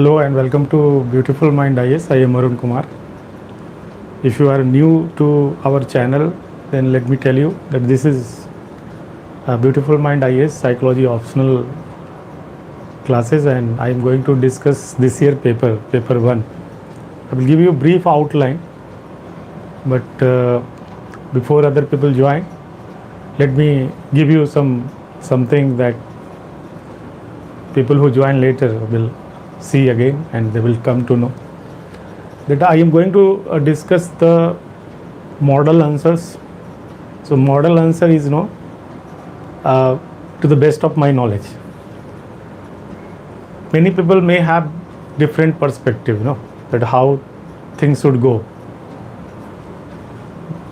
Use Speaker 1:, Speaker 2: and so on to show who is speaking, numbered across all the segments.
Speaker 1: Hello and welcome to Beautiful Mind IAS. I am Arun Kumar. If you are new to our channel, then let me tell you that this is Beautiful Mind IAS Psychology optional classes, and I am going to discuss this year paper 1. I will give you a brief outline, but before other people join, let me give you something that people who join later will see again and they will come to know that I am going to discuss the model answers. So model answer is to the best of my knowledge. Many people may have different perspective, that how things should go.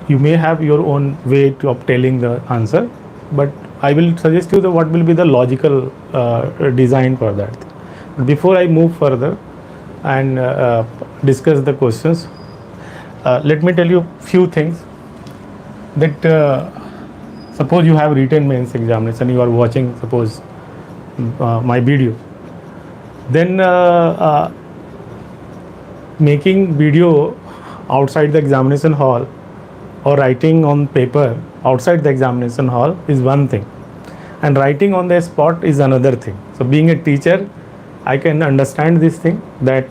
Speaker 1: You may have your own way of telling the answer, but I will suggest you what will be the logical design for that. Before I move further and discuss the questions, let me tell you few things that suppose you have written mains examination, you are watching suppose my video, then making video outside the examination hall or writing on paper outside the examination hall is one thing, and writing on the spot is another thing. So being a teacher, I can understand this thing that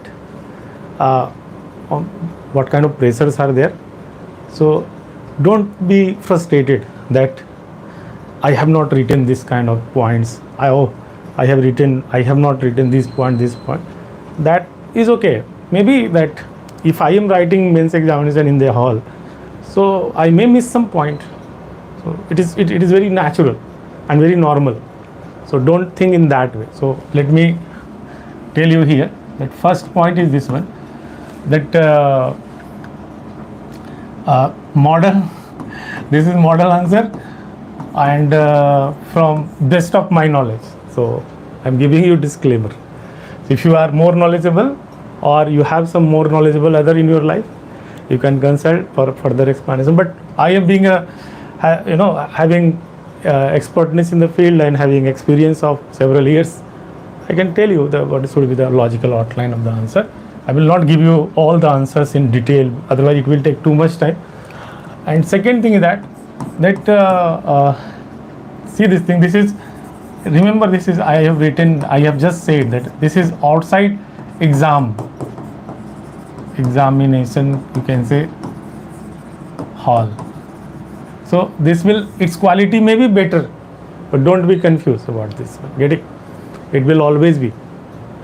Speaker 1: what kind of pressures are there. So don't be frustrated that I have not written this kind of points. I have not written this point. That is okay. Maybe that if I am writing mains examination in the hall, so I may miss some point. So it is very natural and very normal. So don't think in that way. So let me tell you here that first point is this one, that this is model answer and from best of my knowledge. So I'm giving you disclaimer. If you are more knowledgeable or you have some more knowledgeable other in your life, you can consult for further explanation. But I am being having expertness in the field and having experience of several years, I can tell you what should be the logical outline of the answer. I will not give you all the answers in detail, otherwise it will take too much time. And second thing is that see this thing, remember I have just said that this is outside examination, you can say hall. So its quality may be better, but don't be confused about this. Get it? It will always be.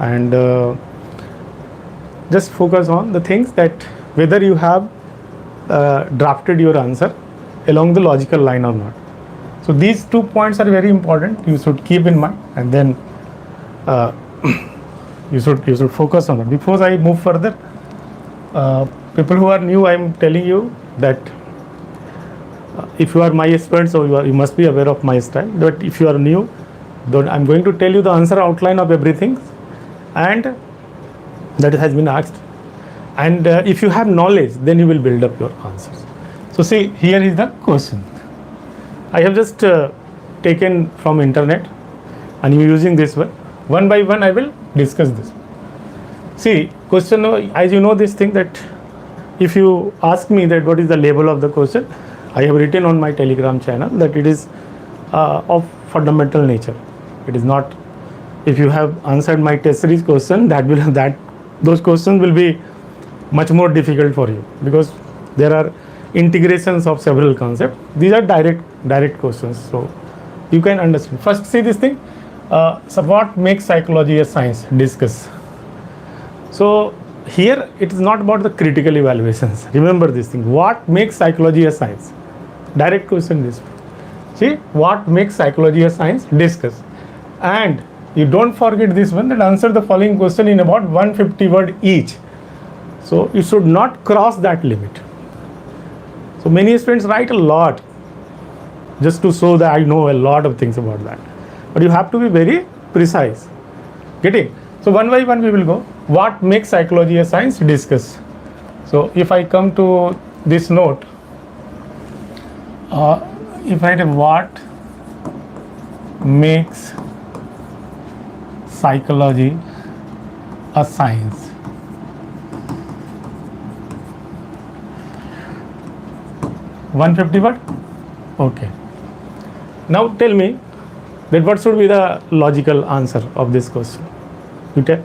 Speaker 1: And just focus on the things that whether you have drafted your answer along the logical line or not. So these 2 points are very important. You should keep in mind, and then you should focus on it. Before I move further, people who are new, I am telling you that if you are my student, so you must be aware of my style. But if you are new, I'm going to tell you the answer outline of everything, and that has been asked. And if you have knowledge, then you will build up your answers. So see, here is the question. I have just taken from internet, and you using this one by one. I will discuss this. See, question, as you know this thing, that if you ask me that what is the label of the question, I have written on my Telegram channel that it is of fundamental nature. It is not. If you have answered my test series question, those questions will be much more difficult for you, because there are integrations of several concepts. These are direct questions, so you can understand. First, see this thing. So what makes psychology a science? Discuss. So here it is not about the critical evaluations. Remember this thing. What makes psychology a science? Direct question this. See, what makes psychology a science? Discuss. And you don't forget this one, that answer the following question in about 150 words each. So you should not cross that limit. So many students write a lot just to show that I know a lot of things about that. But you have to be very precise. Getting? So one by one we will go. What makes psychology a science? Discuss. So if I come to this note, if I write what makes psychology a science. $150 word? Okay. Now tell me that what should be the logical answer of this question? You tell.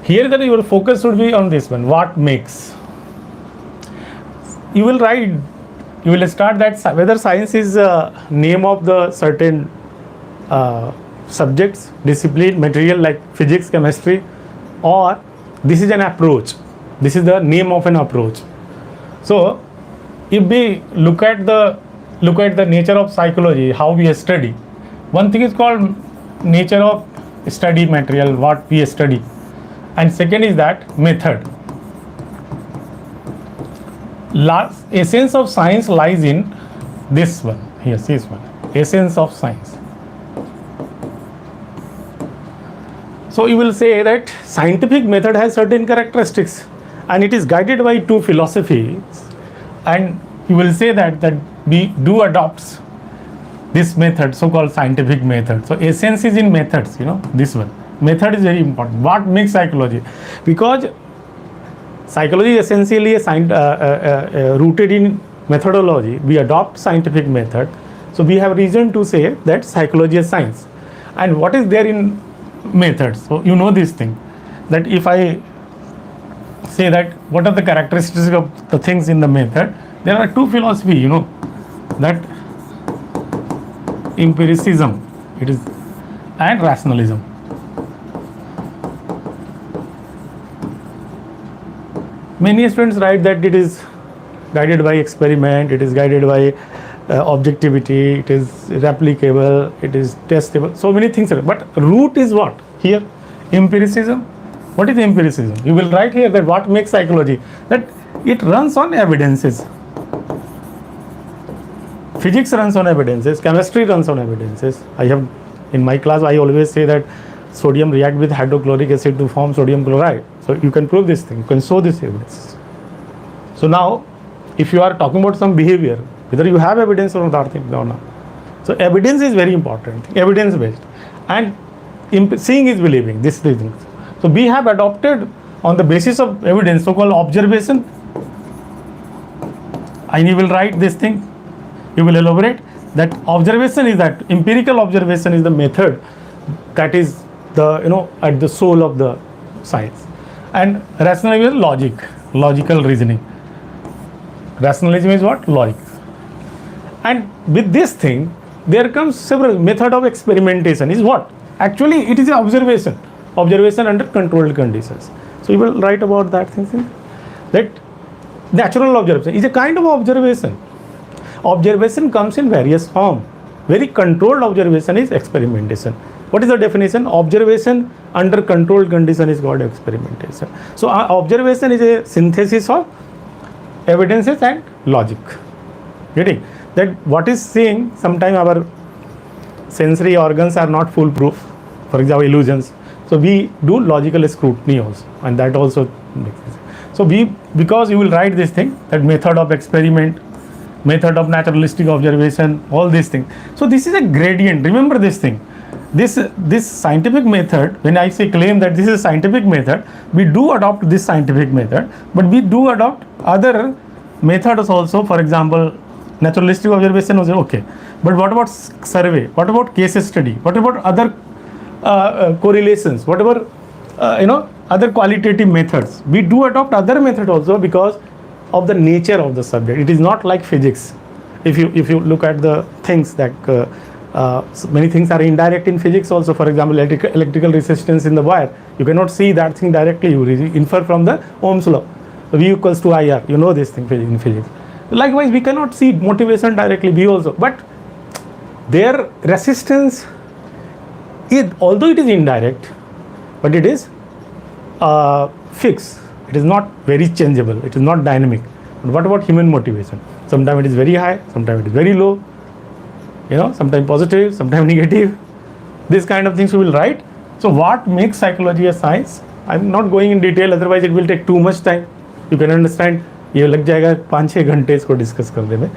Speaker 1: Here that your focus should be on this one. What makes? You will write, you will start that whether science is a name of the certain subjects, discipline, material like physics, chemistry, or this is an approach. This is the name of an approach. So if we look at the nature of psychology, how we study, one thing is called nature of study material, what we study, and second is that method. Essence of science lies in this one. Yes, this one. Essence of science. So you will say that scientific method has certain characteristics and it is guided by two philosophies, and you will say that we do adopts this method, so-called scientific method. So essence is in methods, this one. Method is very important. What makes psychology? Because psychology is essentially rooted in methodology. We adopt scientific method. So we have reason to say that psychology is science. And what is there in methods? So you know this thing, that if I say that what are the characteristics of the things in the method, there are two philosophy, that empiricism it is and rationalism. Many students write that it is guided by experiment, it is guided by objectivity, it is replicable, it is testable, so many things. But root is what? Here, empiricism. What is empiricism? You will write here that what makes psychology? That it runs on evidences. Physics runs on evidences, chemistry runs on evidences. In my class, I always say that sodium reacts with hydrochloric acid to form sodium chloride. So you can prove this thing, you can show this evidence. So now, if you are talking about some behavior, whether you have evidence or not, so evidence is very important, evidence based, and seeing is believing. This thing. So we have adopted on the basis of evidence, so-called observation. And you will write this thing. You will elaborate that observation is that empirical observation is the method that is the at the soul of the science, and rationalism is logical reasoning. Rationalism is what? Logic. And with this thing there comes several method of experimentation is what? Actually it is an observation under controlled conditions. So you will write about that thing, that natural observation is a kind of observation. Observation comes in various forms. Very controlled observation is experimentation. What is the definition? Observation under controlled condition is called experimentation. So observation is a synthesis of evidences and logic. Getting that what is seeing, sometimes our sensory organs are not foolproof. For example, illusions. So we do logical scrutiny also, and that also makes sense. So because you will write this thing, that method of experiment, method of naturalistic observation, all these things. So this is a gradient. Remember this thing. This scientific method, when I say claim that this is a scientific method, we do adopt this scientific method, but we do adopt other methods also. For example, naturalistic observation was okay. But what about survey? What about case study? What about other correlations? Whatever other qualitative methods? We do adopt other methods also because of the nature of the subject. It is not like physics. If you look at the things that many things are indirect in physics also. For example, electrical resistance in the wire, you cannot see that thing directly. You infer from the Ohm's law. V equals to IR. You know this thing in physics. Likewise, we cannot see motivation directly. V also, but their resistance is, although it is indirect, but it is fixed. It is not very changeable. It is not dynamic. But what about human motivation? Sometimes it is very high, sometimes it is very low. Sometimes positive, sometimes negative. This kind of things we will write. So what makes psychology a science? I'm not going in detail, otherwise it will take too much time. You can understand. ये लग जाएगा 5-6 घंटे इसको discuss करने में.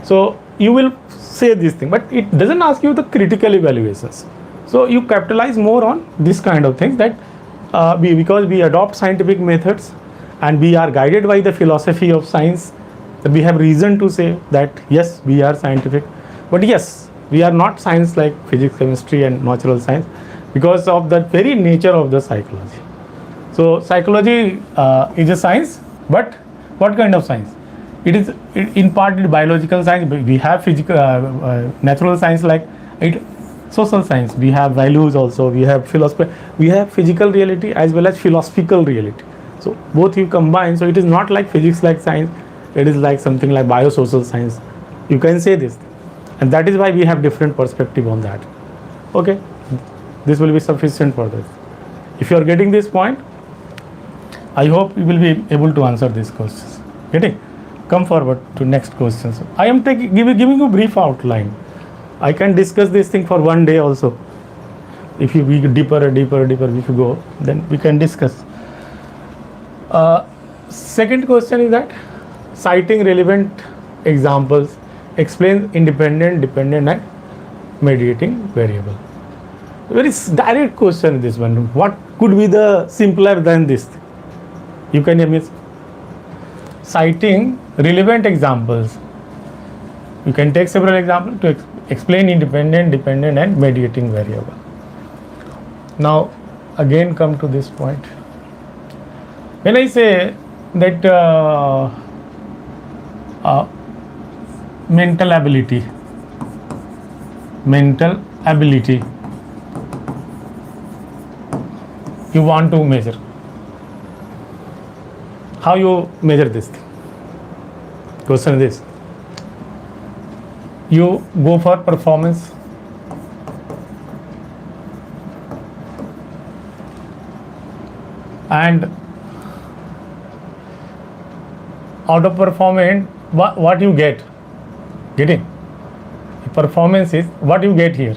Speaker 1: So you will say this thing, but it doesn't ask you the critical evaluations. So you capitalize more on this kind of things, that because we adopt scientific methods and we are guided by the philosophy of science, that we have reason to say that yes, we are scientific. But yes, we are not science like physics, chemistry and natural science because of the very nature of the psychology. So psychology is a science, but what kind of science? It is in part biological science. We have physical, natural science like it, social science. We have values also. We have philosophy. We have physical reality as well as philosophical reality. So both you combine. So it is not like physics like science. It is like something like biosocial science. You can say this, and that is why we have different perspective on that. Okay, this will be sufficient for this. If you are getting this point, I hope you will be able to answer these questions. Getting? Come forward to next questions. I am giving you a brief outline. I can discuss this thing for one day also. If you be deeper, if you go, then we can discuss. Second question is that citing relevant examples, explain independent, dependent and mediating variable. Very direct question this one. What could be the simpler than this? You can hear me. Citing relevant examples. You can take several examples to explain independent, dependent and mediating variable. Now again come to this point. When I say that mental ability you want to measure, how you measure this thing? Question is this: you go for performance, and out of performance what you get? Getting? Performance is what you get here.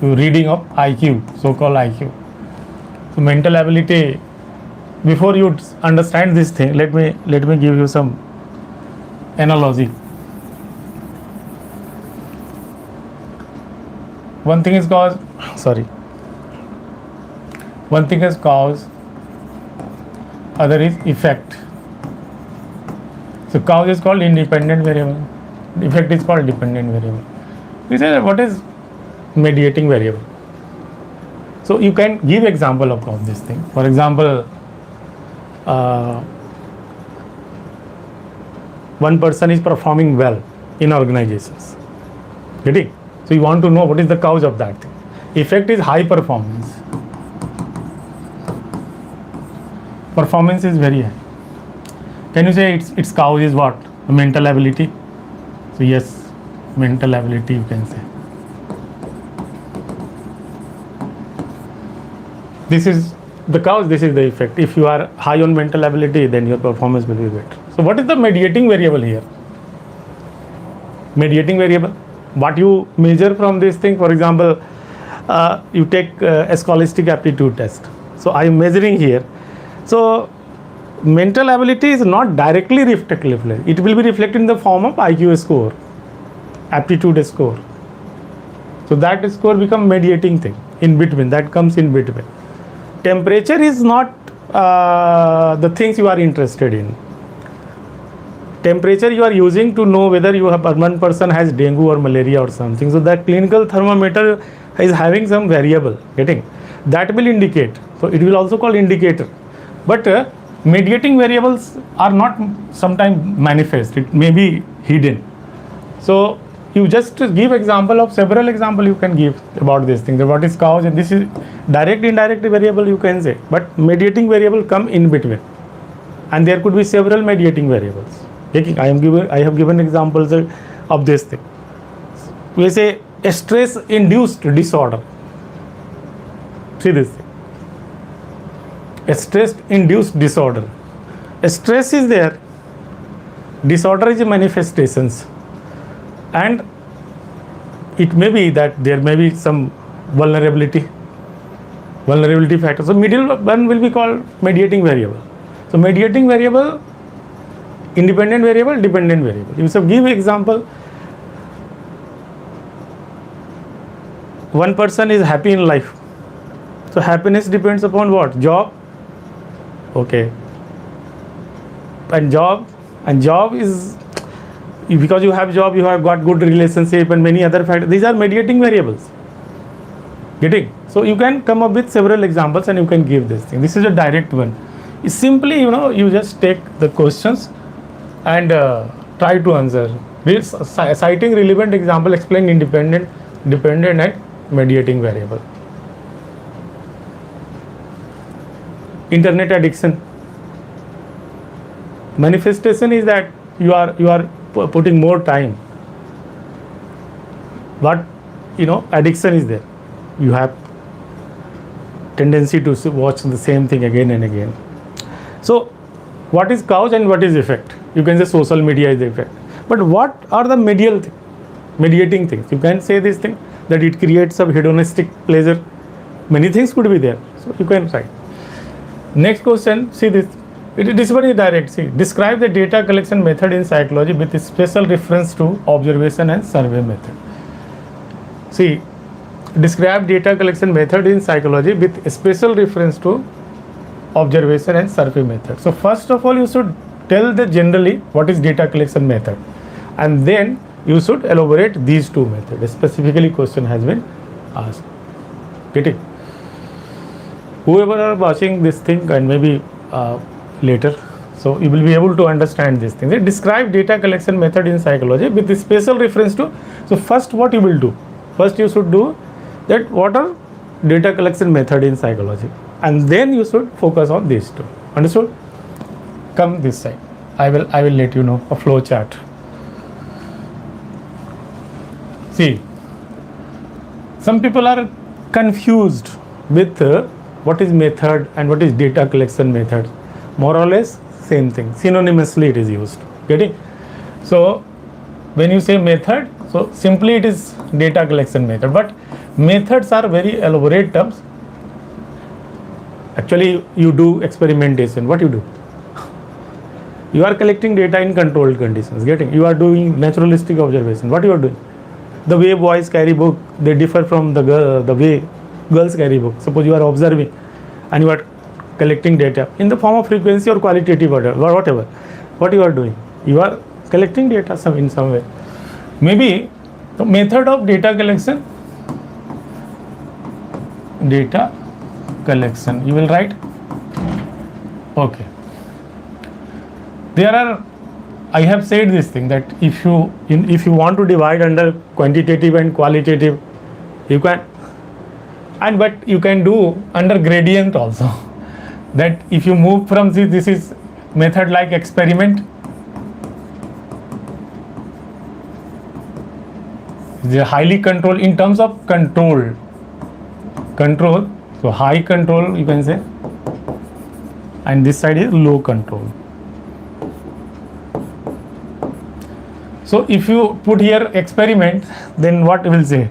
Speaker 1: You reading of IQ, so-called IQ. So mental ability. Before you understand this thing, let me give you some analogy. One thing is cause, other is effect. So cause is called independent variable, effect is called dependent variable. We say that what is mediating variable? So you can give example of this thing. For example, one person is performing well in organizations. Getting? So you want to know what is the cause of that thing. Effect is high performance. Performance is very high. Can you say its cause is what? Mental ability. So yes, mental ability you can say. This is the cause, this is the effect. If you are high on mental ability, then your performance will be better. So what is the mediating variable here? Mediating variable, what you measure from this thing. For example, you take a scholastic aptitude test. So I am measuring here. So mental ability is not directly reflected. It will be reflected in the form of IQ score, aptitude score. So that score becomes mediating thing in between, that comes in between. Temperature is not the things you are interested in. Temperature you are using to know whether you have, one person has dengue or malaria or something. So that clinical thermometer is having some variable. Getting? That will indicate. So it will also call indicator. But mediating variables are not sometimes manifest. It may be hidden. So you just give example of several example you can give about this thing. What is cause, and this is direct, indirect variable you can say. But mediating variable come in between, and there could be several mediating variables. I have given examples of this thing. We say a stress-induced disorder. See this thing. A stress-induced disorder. A stress is there. Disorder is a manifestations. And it may be that there may be some vulnerability factor. So middle one will be called mediating variable. So mediating variable, independent variable, dependent variable. You should give example. One person is happy in life. So happiness depends upon what? Job, Okay. And job is, because you have job, you have got good relationship and many other factors. These are mediating variables. Getting? So you can come up with several examples and you can give this thing. This is a direct one. It's simply, you just take the questions and try to answer. This citing relevant example, explain independent, dependent and mediating variable. Internet addiction. Manifestation is that you are putting more time. But addiction is there. You have tendency to watch the same thing again and again. So what is cause and what is effect? You can say social media is the effect. But what are the mediating things? You can say this thing that it creates some hedonistic pleasure. Many things could be there. So you can write. Next question, see this. This one is direct. See, describe the data collection method in psychology with special reference to observation and survey method. See, describe data collection method in psychology with special reference to observation and survey method. So first of all, you should tell the generally what is data collection method, and then you should elaborate these two methods. Specifically, question has been asked. Get it? Whoever are watching this thing and maybe later, so you will be able to understand this thing. They describe data collection method in psychology with the special reference to. So first, what you will do? First, you should do that what are data collection method in psychology, and then you should focus on these two. Understood? Come this side. I will let you know a flow chart. See, some people are confused with what is method and what is data collection method. More or less same thing. Synonymously it is used. Getting? So when you say method, so simply it is data collection method. But methods are very elaborate terms. Actually, you do experimentation. What you do? You are collecting data in controlled conditions. Getting? You are doing naturalistic observation. What you are doing? The way boys carry book, they differ from the way girls carry book. Suppose you are observing and you are collecting data in the form of frequency or qualitative order or whatever. What you are doing? You are collecting data in some way. Maybe the method of data collection, you will write. Okay. I have said this thing that if you want to divide under quantitative and qualitative, you can, but you can do under gradient also. That if you move from this is method like experiment, the highly controlled in terms of control. So high control you can say, and this side is low control. So if you put here experiment, then what will say?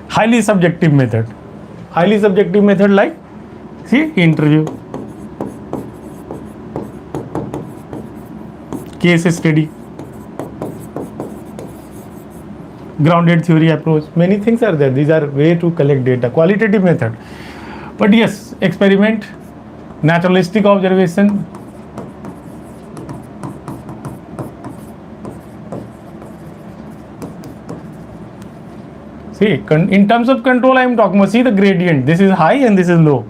Speaker 1: Highly subjective method. Highly subjective method like, see, interview, case study, grounded theory approach. Many things are there. These are way to collect data. Qualitative method. But yes, experiment, naturalistic observation, see, in terms of control I am talking about, see the gradient, this is high and this is low.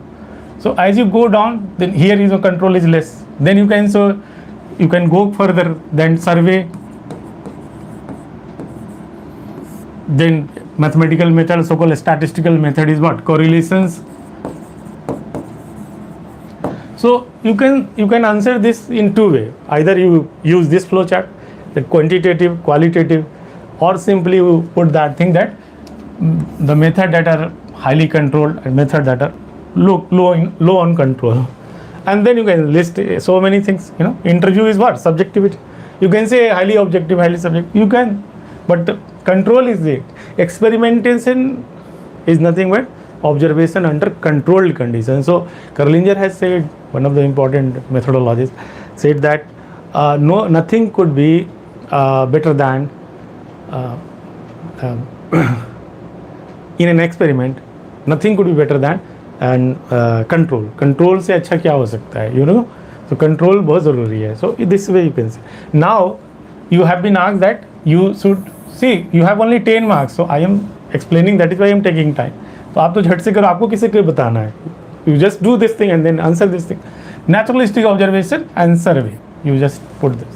Speaker 1: So as you go down, then here is control is less. Then you can go further, then survey, then mathematical method, so-called statistical method is what? Correlations. So you can answer this in two ways. Either you use this flow chart, the quantitative, qualitative, or simply you put that thing that the method that are highly controlled and method that are low on control. And then you can list so many things. Interview is what? Subjectivity. You can say highly objective, highly subjective. You can, but control is it. Experimentation is nothing but observation under controlled conditions. So Kerlinger has said, one of the important methodologists, said that nothing could be better than in an experiment. Nothing could be better than and control से अच्छा क्या हो सकता है, you know. तो control बहुत ज़रूरी है. So this way you can say. Now you have been asked that you should see you have only 10 marks, so I am explaining, that is why I am taking time. तो आप तो झट से करो, आपको किसी को बताना है. You just do this thing and then answer this thing. Naturalistic observation and survey. You just put this.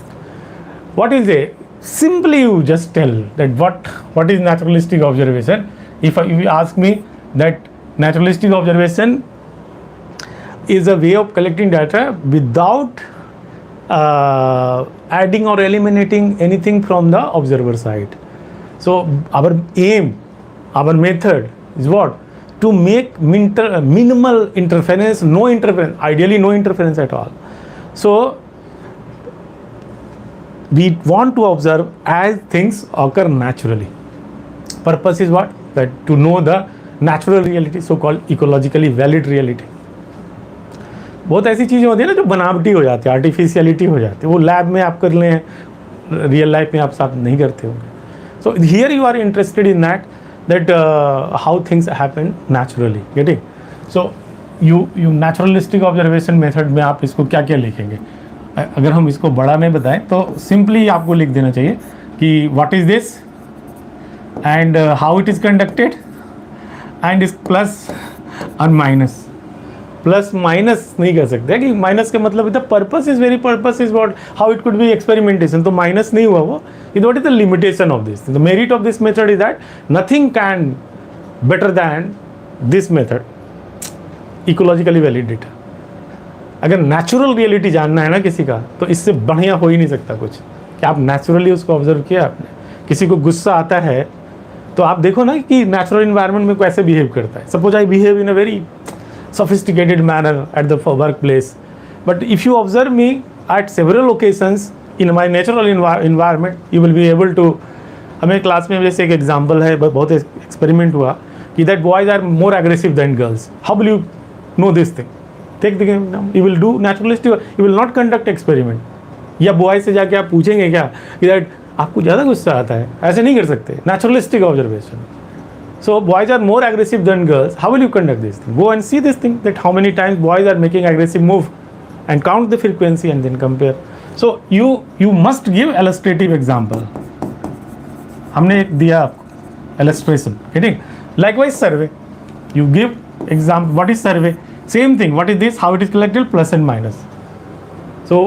Speaker 1: What is it? Simply you just tell that what is naturalistic observation. If you ask me that naturalistic observation is a way of collecting data without adding or eliminating anything from the observer side. So our aim, our method is what? To make minimal interference, no interference, ideally no interference at all. So we want to observe as things occur naturally. Purpose is what? That to know the natural reality, so called ecologically valid reality. बहुत ऐसी चीज़ें होती है ना जो बनावटी हो जाती है, आर्टिफिशियलिटी हो जाती है, वो लैब में आप कर लें, रियल लाइफ में आप साथ नहीं करते होंगे. So here you are interested in that how things happen naturally, getting. So you naturalistic observation method में आप इसको क्या क्या लिखेंगे. अगर हम इसको बड़ा में बताएं तो सिंपली आपको लिख देना चाहिए कि what is this and how it is conducted and is plus और minus. प्लस माइनस नहीं कर सकते कि माइनस का मतलब the purpose is very purpose is what how it could be experimentation. तो माइनस नहीं हुआ वो. It what is the limitation of this. The merit of this method is that nothing can better than this method, ecologically valid data. अगर natural reality जानना है ना किसी का, तो इससे बढ़िया हो ही नहीं सकता कुछ कि आप नेचुरली उसको ऑब्जर्व किया आपने. किसी को गुस्सा आता है तो आप देखो ना कि नेचुरल इन्वायरमेंट में कैसे बिहेव करता है. Suppose I behave in a very sophisticated manner at the workplace, but if you observe me at several occasions in my natural environment, you will be able to. हमें class में जैसे एक example है, बहुत experiment हुआ कि that boys are more aggressive than girls. How will you know this thing? Take the game. You will do naturalistic, you will not conduct experiment. या boys से जाके आप पूछेंगे क्या कि दैट आपको ज़्यादा गुस्सा आता है, ऐसे नहीं कर सकते. Naturalistic observation. So boys are more aggressive than girls. How will you conduct this thing? Go and see this thing, that how many times boys are making aggressive move, and count the frequency and then compare. So you must give illustrative example. हमने एक दिया आपको illustration, getting. Likewise survey. You give example. What is survey? Same thing. What is this? How it is collected? Plus and minus. So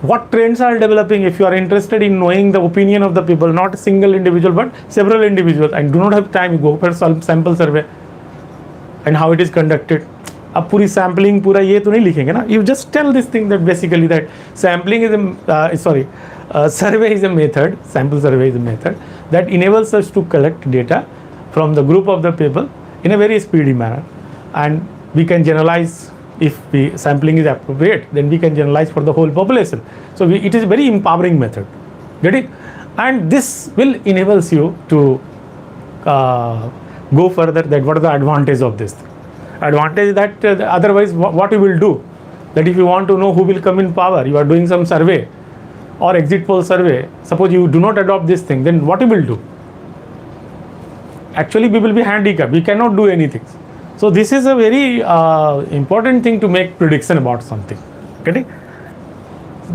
Speaker 1: what trends are developing? If you are interested in knowing the opinion of the people, not a single individual but several individuals, and do not have time, you go for sample survey and how it is conducted. अब पूरी sampling पूरा ये तो नहीं लिखेंगे ना. You just tell this thing that basically that sampling is survey is a method, sample survey is a method that enables us to collect data from the group of the people in a very speedy manner, and we can generalize. If the sampling is appropriate, then we can generalize for the whole population. So it is a very empowering method, get it? And this will enables you to go further. That what is the advantage of this? Advantage that otherwise what you will do, that if you want to know who will come in power, you are doing some survey or exit poll survey. Suppose you do not adopt this thing, then what you will do? Actually we will be handicapped. We cannot do anything. So this is a very important thing to make prediction about something. Okay?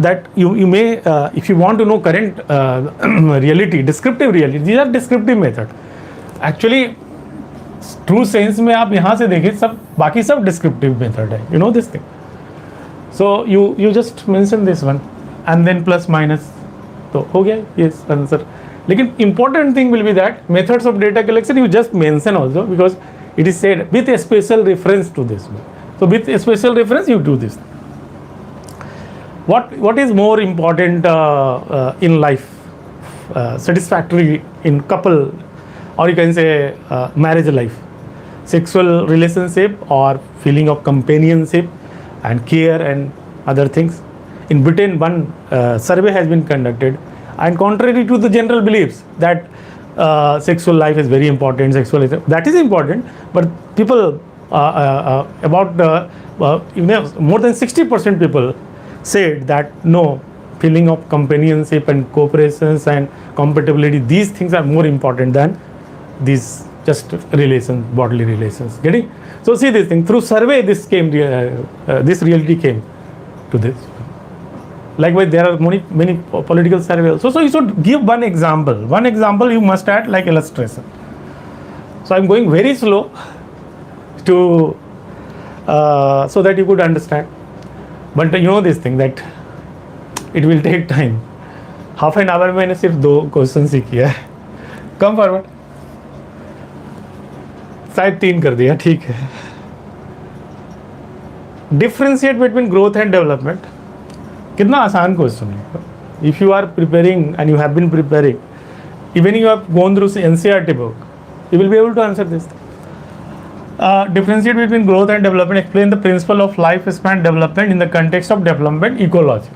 Speaker 1: That you may, if you want to know current reality, descriptive reality, these are descriptive method. Actually, true sense में आप यहाँ से देखें सब बाकी सब descriptive method है. You know this thing. So you just mention this one and then plus minus. तो हो गया yes answer. लेकिन important thing will be that methods of data collection you just mention also, because it is said with a special reference to this one. So with a special reference you do this. What is more important in life? Satisfactory in couple, or you can say marriage life, sexual relationship or feeling of companionship and care and other things. In Britain, one survey has been conducted, and contrary to the general beliefs that sexual life is very important, that is important, but people about more than 60% people said that no, feeling of companionship and cooperation and compatibility, these things are more important than these just relations, bodily relations, getting. So see this thing, through survey this this reality came to this. Likewise, there are many political surveys. So you should give one example. One example you must add like illustration. So I'm going very slow to so that you could understand. But you know this thing that it will take time. Half an hour में मैंने सिर्फ 2 question ही किया है. Come forward, शायद 3 कर दिया, ठीक है. Differentiate between growth and development, कितना आसान क्वेश्चन है. If you are preparing and you have been preparing, even you have gone through NCERT book, you will be able to answer this. Differentiate between growth and development. Explain the principle of lifespan development in the context of development ecology.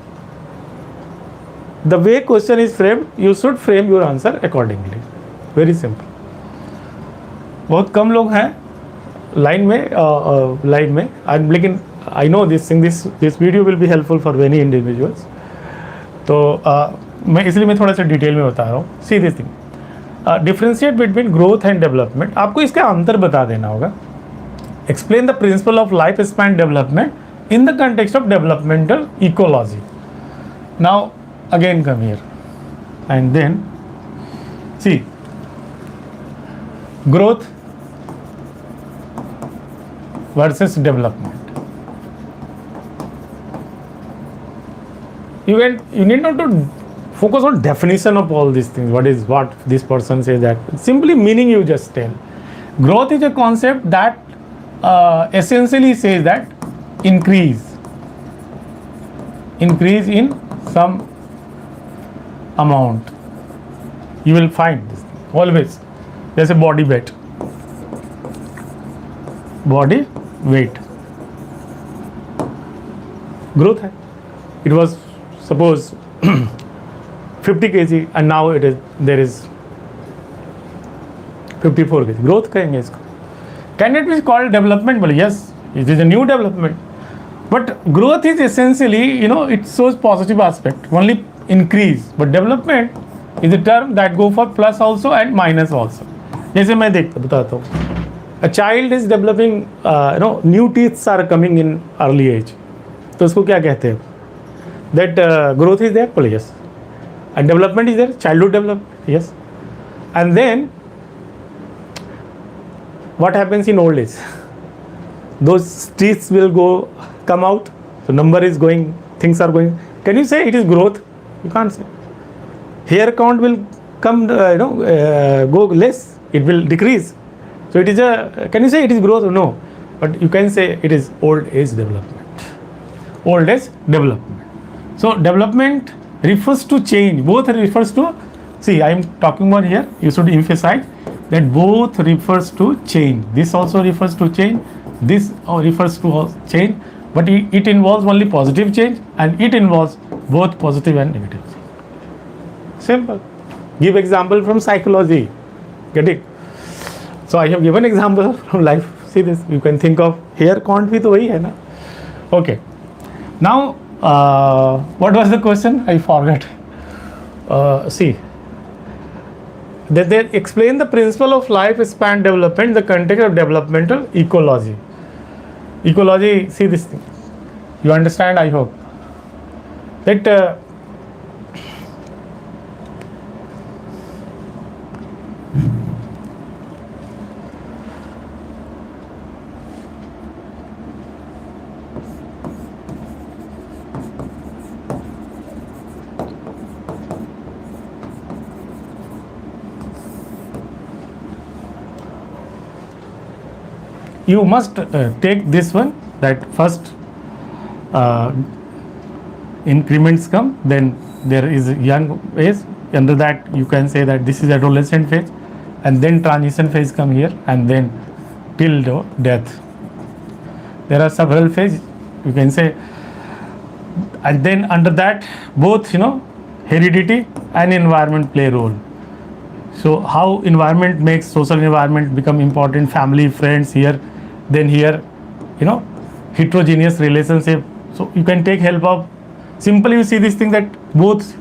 Speaker 1: The way question is framed, you should frame your answer accordingly. Very simple. बहुत कम लोग हैं line में लेकिन I know this thing, this video will be helpful for many individuals. तो मैं इसलिए मैं थोड़ा सा डिटेल में बता रहा हूँ. See this thing. Differentiate between growth and development, आपको इसका अंतर बता देना होगा. Explain the principle of life span development in the context of developmental ecology. Now again come here and then see growth versus development. You need not to focus on definition of all these things. What this person says, that simply meaning you just tell. Growth is a concept that essentially says that increase in some amount. You will find this always. There's a body weight. Growth है. It was suppose 50 kg and now there is 54 kg. Growth कहेंगे इसको. Can it be called development? Well, yes, it is a new development. But growth is essentially, it shows positive aspect, only increase. But development is a term that go for plus also and minus also. जैसे मैं बताता हूँ. A child is developing, new teeth are coming in early age. तो उसको क्या कहते हैं? That growth is there? Well, yes. And development is there, childhood development, yes. And then what happens in old age? Those teeth will come out, so number is going, things are going. Can you say it is growth? You can't say. Hair count will come, go less, it will decrease. So it is can you say it is growth? No, but you can say it is old age development. Old age development. So development refers to change. Both refers to, see, I am talking about here, you should emphasize that both refers to change. This also refers to change, this refers to change, but it involves only positive change and it involves both positive and negative change. Simple. Give example from psychology. Get it? So I have given example from life. See this, you can think of hair count भी तो वही है ना. Okay. Now what was the question? I forgot. See, they explain the principle of lifespan development in the context of developmental ecology. Ecology, see this thing. You understand, I hope. That you must take this one, that first increments come, then there is young age, under that you can say that this is adolescent phase, and then transition phase come here, and then till death. There are several phases, you can say, and then under that both heredity and environment play a role. So how environment makes social environment become important, family, friends here, then here, heterogeneous relationship. So you can take help of, simply you see this thing that both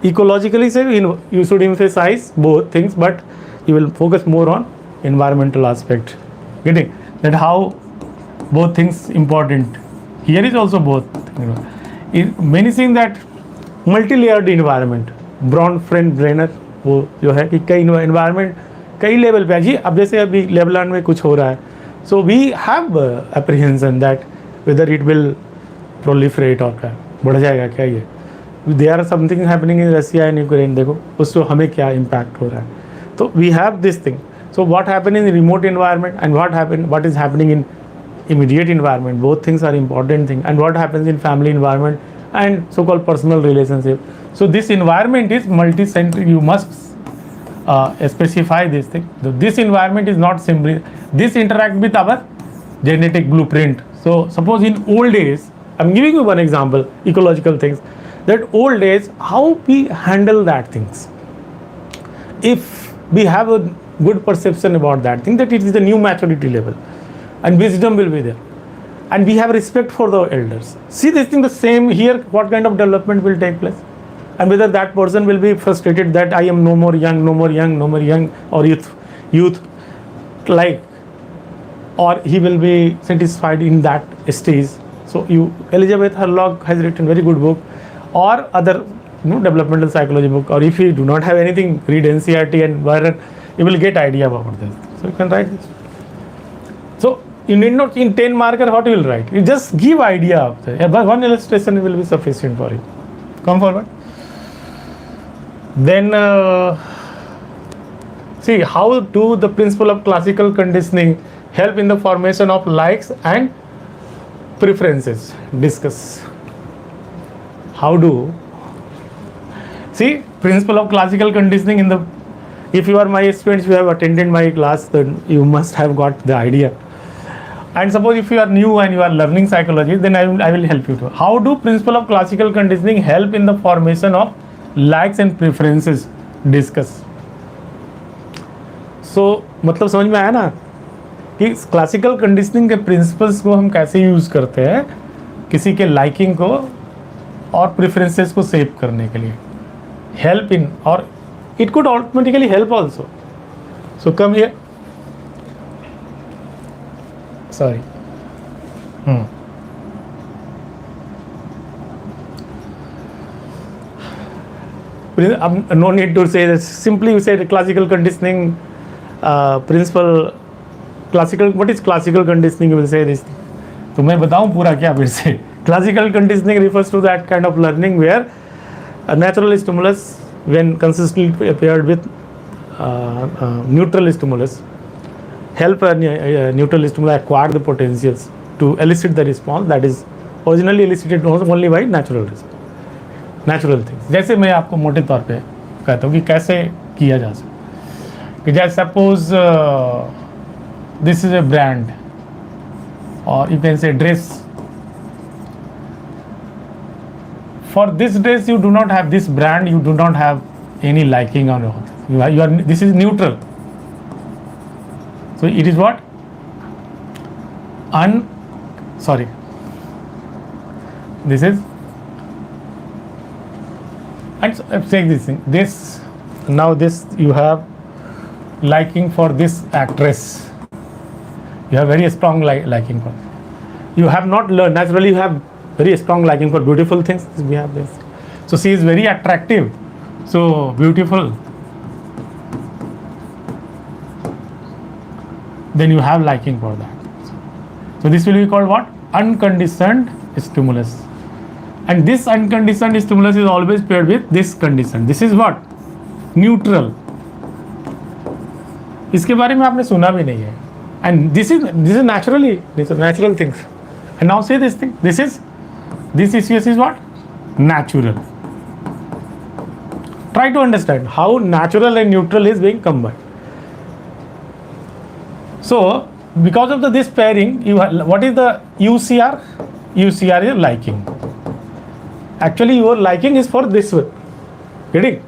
Speaker 1: ecologically say you should emphasize both things, but you will focus more on environmental aspect. Getting that how both things important. Here is also both, you know. Many things that multi-layered environment, Bronfenbrenner, वो जो है कि कई environment कई level पे है जी. अब जैसे अभी लेवल 1 में कुछ हो रहा है, so we have apprehension that whether it will proliferate और क्या बढ़ जाएगा क्या ये. They are something happening in Russia and Ukraine, देखो उससे हमें क्या इम्पैक्ट हो रहा है. तो we have this thing. So what happen in remote environment and what is happening in immediate environment, both things are important thing. And what happens in family environment and so called personal relationship. So this environment is multi-centric. You must specify this thing. This environment is not simply, this interact with our genetic blueprint. So suppose in old days, I'm giving you one example, ecological things, that old days how we handle that things. If we have a good perception about that thing, that it is the new maturity level and wisdom will be there, and we have respect for the elders. See this thing the same here, what kind of development will take place, and whether that person will be frustrated that I am no more young, or youth like, or he will be satisfied in that stage. So Elizabeth Hurlock has written very good book, or other developmental psychology book, or if you do not have anything, read NCERT and Byron, you will get idea about this. So you can write this. So you need not in 10 marker what you will write. You just give idea of that. But one illustration will be sufficient for you. Come forward. Then see how do the principle of classical conditioning help in the formation of likes and preferences. Discuss. How do see principle of classical conditioning in the, if you are my students, you have attended my class, then you must have got the idea. And suppose if you are new and you are learning psychology, then I will help you to. How do principle of classical conditioning help in the formation of likes and preferences? Discuss. So मतलब समझ में आया ना कि classical conditioning के principles को हम कैसे यूज करते हैं किसी के लाइकिंग को और प्रेफरेंसेस को सेव करने के लिए. हेल्प इन, और it could automatically help also. So come here. Sorry. No need to say this. Simply you say the classical conditioning principle. Classical. What is classical conditioning? You will say this. तो मैं बताऊं पूरा क्या फिर से. Classical conditioning refers to that kind of learning where a natural stimulus, when consistently paired with neutral stimulus, help a neutral stimulus acquire the potentials to elicit the response that is originally elicited only by natural things. जैसे मैं आपको मोटे तौर पे कहता हूँ कि कैसे किया जा सकता, कि जैसे suppose this is a brand, और you can say dress. For this dress you do not have, this brand you do not have any liking on it. You are this is neutral. So it is what? This is, and take this thing. This now this you have liking for this actress. You have very strong liking for. You have not learned. Naturally, you have very strong liking for beautiful things. We have this. So she is very attractive. So beautiful. Then you have liking for that. So this will be called what? Unconditioned stimulus. And this unconditioned stimulus is always paired with this condition. This is what? Neutral. इसके बारे में आपने सुना भी नहीं है. And this is naturally, these are natural things. And now say this thing. This ECS is what? Natural. Try to understand how natural and neutral is being combined. So because of this pairing, what is the UCR? UCR is liking. Actually your liking is for this one. Getting?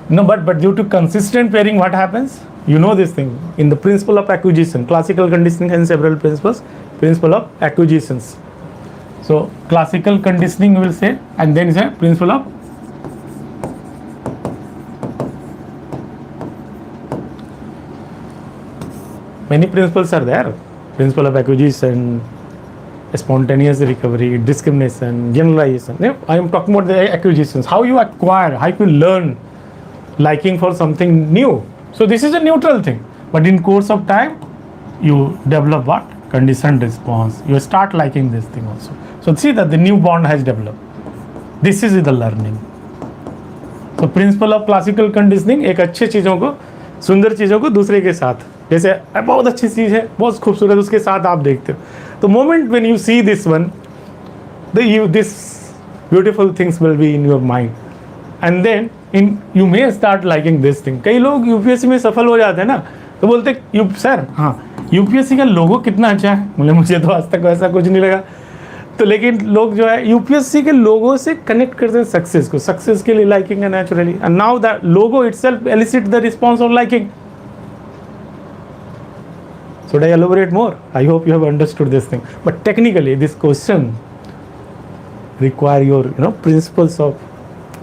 Speaker 1: No, but due to consistent pairing, what happens? You know this thing in the principle of acquisition. Classical conditioning has several principles. Principle of acquisitions. So classical conditioning we will say, and then is a principle of many principles are there. principle of acquisition, spontaneous recovery, discrimination, generalization. I am talking about the acquisitions, how you acquire, how you learn liking for something new. So this is a neutral thing, but in course of time, you develop what? Conditioned response. You start liking this thing also. So see that the new bond has developed. This is the learning. तो principle of classical conditioning, एक अच्छे चीज़ों को, सुंदर चीज़ों को दूसरे के साथ, जैसे बहुत अच्छी चीज़ है, बहुत खूबसूरत, उसके साथ आप देखते हो, तो moment when you see this one, this beautiful things will be in your mind and then you may start liking this thing. कई लोग यूपीएससी में सफल हो जाते हैं ना, तो बोलते सर हाँ यूपीएससी का लोगो कितना अच्छा है. मुझे तो आज तक वैसा कुछ नहीं लगा. तो लेकिन लोग जो है यूपीएससी के लोगो से कनेक्ट करते हैं सक्सेस को, सक्सेस के लिए लाइकिंग है naturally, and now that logo itself elicit the response of liking. Should I elaborate more? I hope you have understood this thing. But technically, this question require your principles of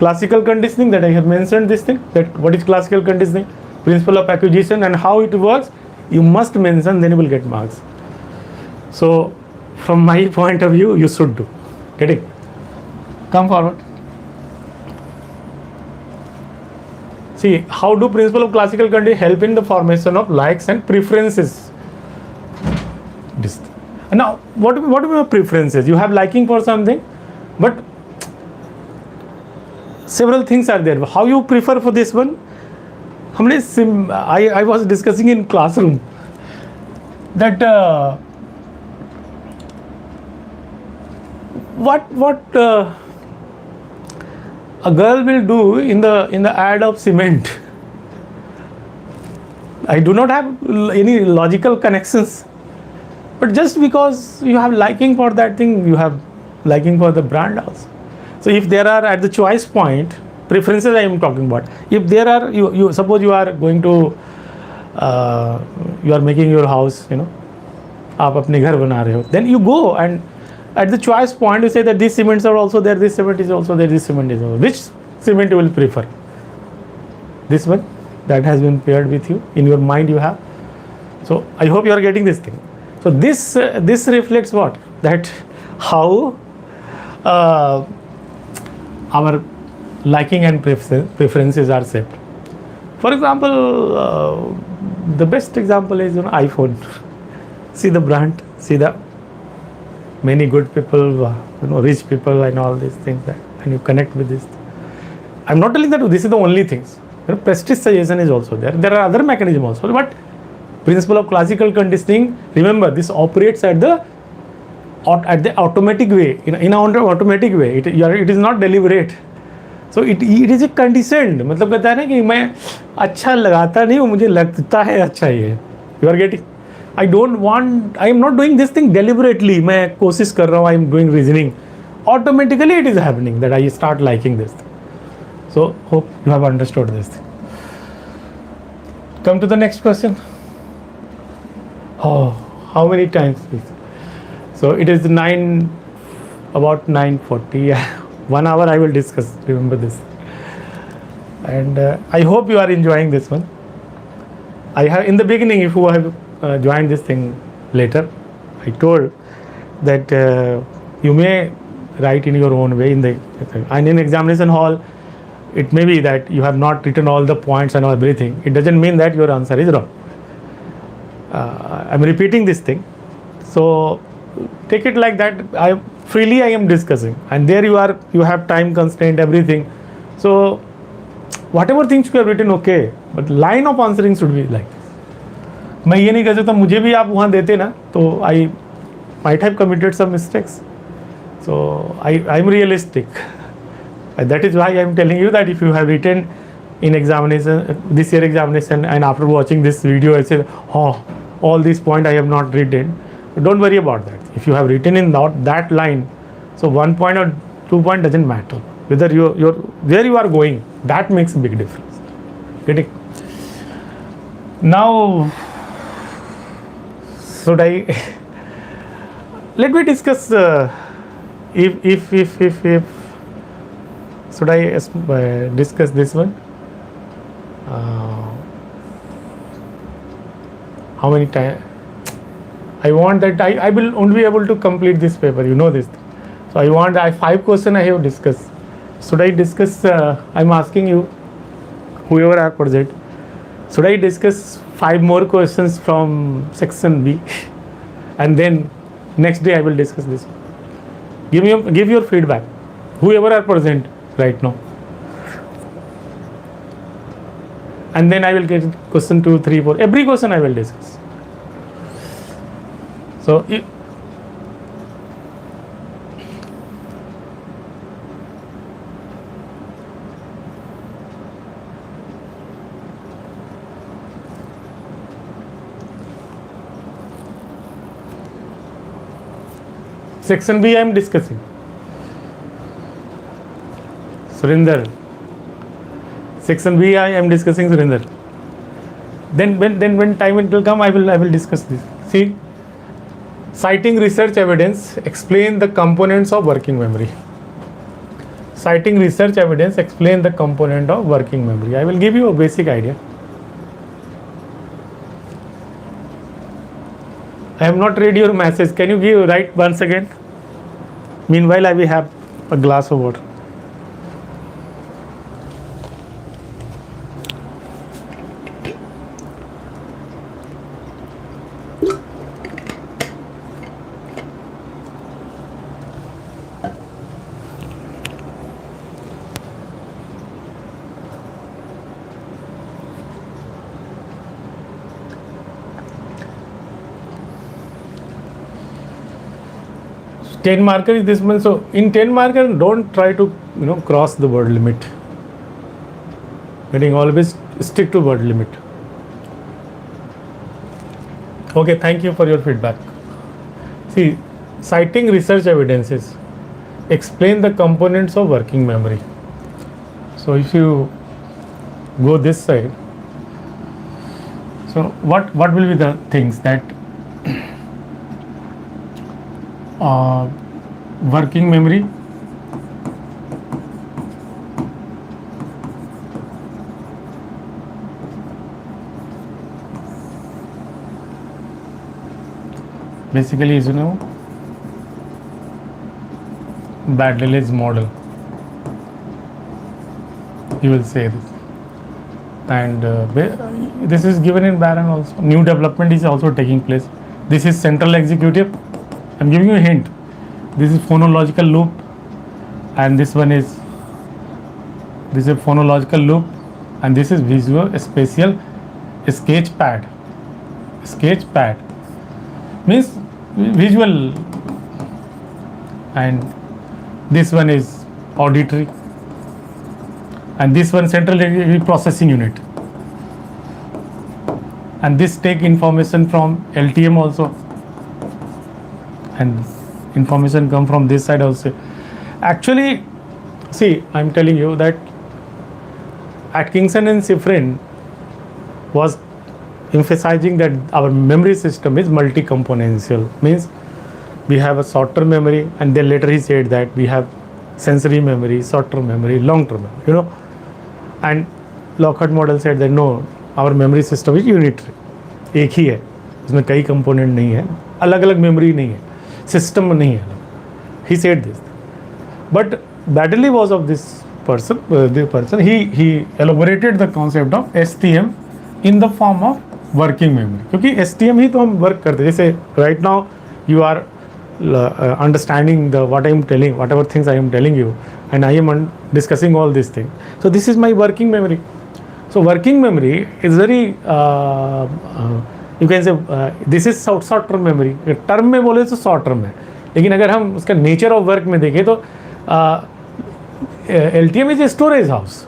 Speaker 1: classical conditioning that I have mentioned. This thing, that what is classical conditioning, principle of acquisition, and how it works. You must mention, then you will get marks. So, from my point of view, you should do. Get it? Come forward. See, how do principle of classical conditioning help in the formation of likes and preferences? Now, what are your preferences? You have liking for something, but several things are there. How you prefer for this one? I was discussing in classroom that what a girl will do in the ad of cement. I do not have any logical connections, but just because you have liking for that thing, you have liking for the brand also. So if there are at the choice point, preferences I am talking about, if there are, you suppose you are going to you are making your house, आप अपने घर बना रहे हो, then you go and at the choice point you say that these cements are also there, this cement is also there, this cement is also. Which cement you will prefer? This one that has been paired with you in your mind you have. So I hope you are getting this thing. So this reflects what? That how our liking and preferences are set. For example, the best example is iPhone. See the brand, see the many good people, rich people and all these things, that and you connect with this. I'm not telling that this is the only things. Prestige suggestion is also there. There are other mechanisms also, but principle of classical conditioning, remember, this operates at the automatic way, in an automatic way. It is not deliberate. So it is a conditioned. मतलब कहता है ना कि मैं अच्छा लगाता नहीं हूँ, मुझे लगता है अच्छा ही है. You are getting? I am not doing this thing deliberately. मैं कोशिश कर रहा हूँ. I am doing reasoning. Automatically it is happening that I start liking this thing. So hope you have understood this thing. Come to the next question. Oh, how many times? So it is about 9:40. 1 hour I will discuss. Remember this. And I hope you are enjoying this one. I have in the beginning, if you have joined this thing later, I told that you may write in your own way and in examination hall. It may be that you have not written all the points and everything. It doesn't mean that your answer is wrong. I'm repeating this thing. So take it like that. I am discussing, and there you have time constraint, everything. So whatever things you have written, okay, but line of answering should be like this. मैं ये नहीं कह सकता मुझे भी आप वहाँ देते ना, तो I might have committed some mistakes. So I'm realistic. And that is why I am telling you that if you have written in examination, this year examination, and after watching this video I say, oh, all these points I have not written, don't worry about that. If you have written in that line, so 1 point or 2 point doesn't matter. Whether where you are going, that makes a big difference. Getting? Now, should I let me discuss if should I discuss this one? How many times? I want that I will only be able to complete this paper, you know this. So I want 5 questions I have discussed. Should I discuss, I'm asking you, whoever are present, should I discuss 5 more questions from section B and then next day I will discuss this. Give your feedback, whoever are present right now. And then I will get question 2, 3, 4. Every question I will discuss. So, section B I am discussing. Surinder. Section B I am discussing, Surinder. Then when time it will come, I will discuss this. See, citing research evidence, explain the components of working memory. Citing research evidence, explain the component of working memory. I will give you a basic idea. I have not read your message. Can you write once again? Meanwhile, I will have a glass of water. Ten marker is this one. So in 10 marker, don't try to cross the word limit. Meaning always stick to word limit. Okay, thank you for your feedback. See, citing research evidences, explain the components of working memory. So if you go this side, so what will be the things that working memory, basically is Baddeley's model, you will say this, and this is given in Barron also. New development is also taking place. This is central executive. I'm giving you a hint. This is phonological loop, and this one is a phonological loop, and this is visual spatial sketch pad. Sketch pad means visual, and this one is auditory, and this one central processing unit, and this take information from LTM also, and information come from this side also. Actually, see, I'm telling you that Atkinson and Shiffrin was emphasizing that our memory system is multi-componential. Means we have a short-term memory, and then later he said that we have sensory memory, short-term memory, long-term memory, and Lockhart model said that no, our memory system is unitary, एक ही है, इसमें कई component नहीं है, अलग-अलग memory नहीं है, system नहीं है. He said this, but Baddeley was of this person. He elaborated the concept of STM in the form of working memory. क्योंकि STM ही तो हम work करते हैं. जैसे right now you are understanding what I am telling, whatever things I am telling you, and I am discussing all these things. So this is my working memory. So working memory is very you can say this is short term memory. Term में बोले तो short term है, लेकिन अगर हम उसका nature of work में देखें तो LTM is a storage house.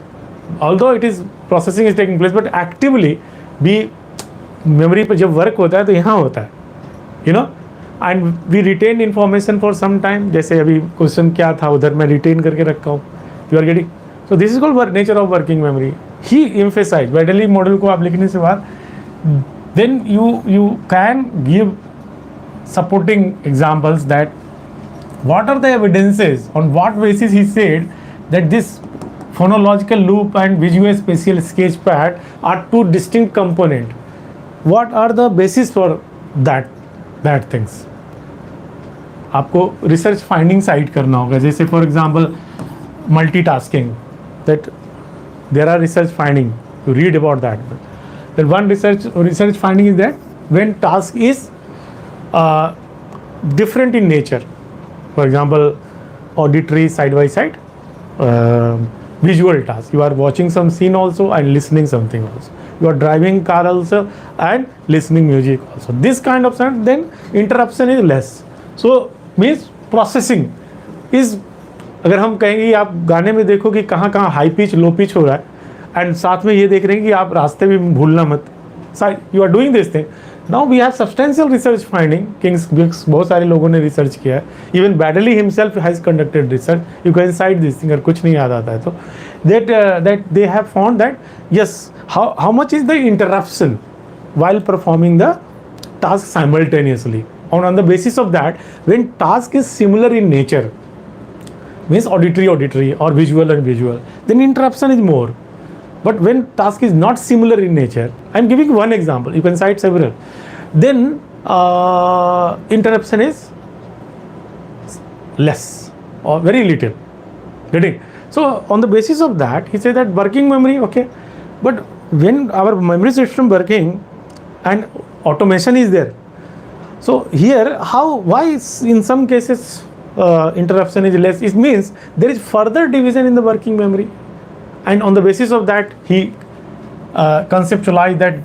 Speaker 1: Although it is processing is taking place, but actively भी memory पर जब work होता है तो यहाँ होता है, and we retain information for some time. जैसे अभी क्वेश्चन क्या था उधर मैं retain करके रखा हूँ. You are getting, so this is called nature of working memory. He emphasized Baddeley model को आप लिखने से बाद, then you can give supporting examples that what are the evidences, on what basis he said that this phonological loop and visual spatial sketch pad are two distinct components. What are the basis for that? That things. आपको research finding cite करना होगा, जैसे for example multitasking, that there are research finding, you read about that. That one research finding is that when task is different in nature. For example, auditory side by side, visual task. You are watching some scene also and listening something also. You are driving car also and listening music also. This kind of sound, then interruption is less. So means processing is, अगर हम कहेंगे आप गाने में देखो कि कहाँ कहाँ हाई पिच लो पिच हो रहा है, एंड साथ में ये देख रहे हैं कि आप रास्ते में भूलना मत. You are doing this thing. Now we have substantial research finding. King's बहुत सारे लोगों ने रिसर्च किया है. Even Baddeley himself has conducted research. You can cite this thing. अगर कुछ नहीं याद आता है तो that they have found that yes, how much is the interruption while performing the task simultaneously. On the basis of that, when task is similar in nature, means auditory or visual, then interruption is more. But when task is not similar in nature, I am giving one example, you can cite several, then interruption is less or very little. Getting? So on the basis of that, he said that working memory, okay, but when our memory system working and automation is there, so here why in some cases interruption is less, it means there is further division in the working memory. And on the basis of that, he conceptualized that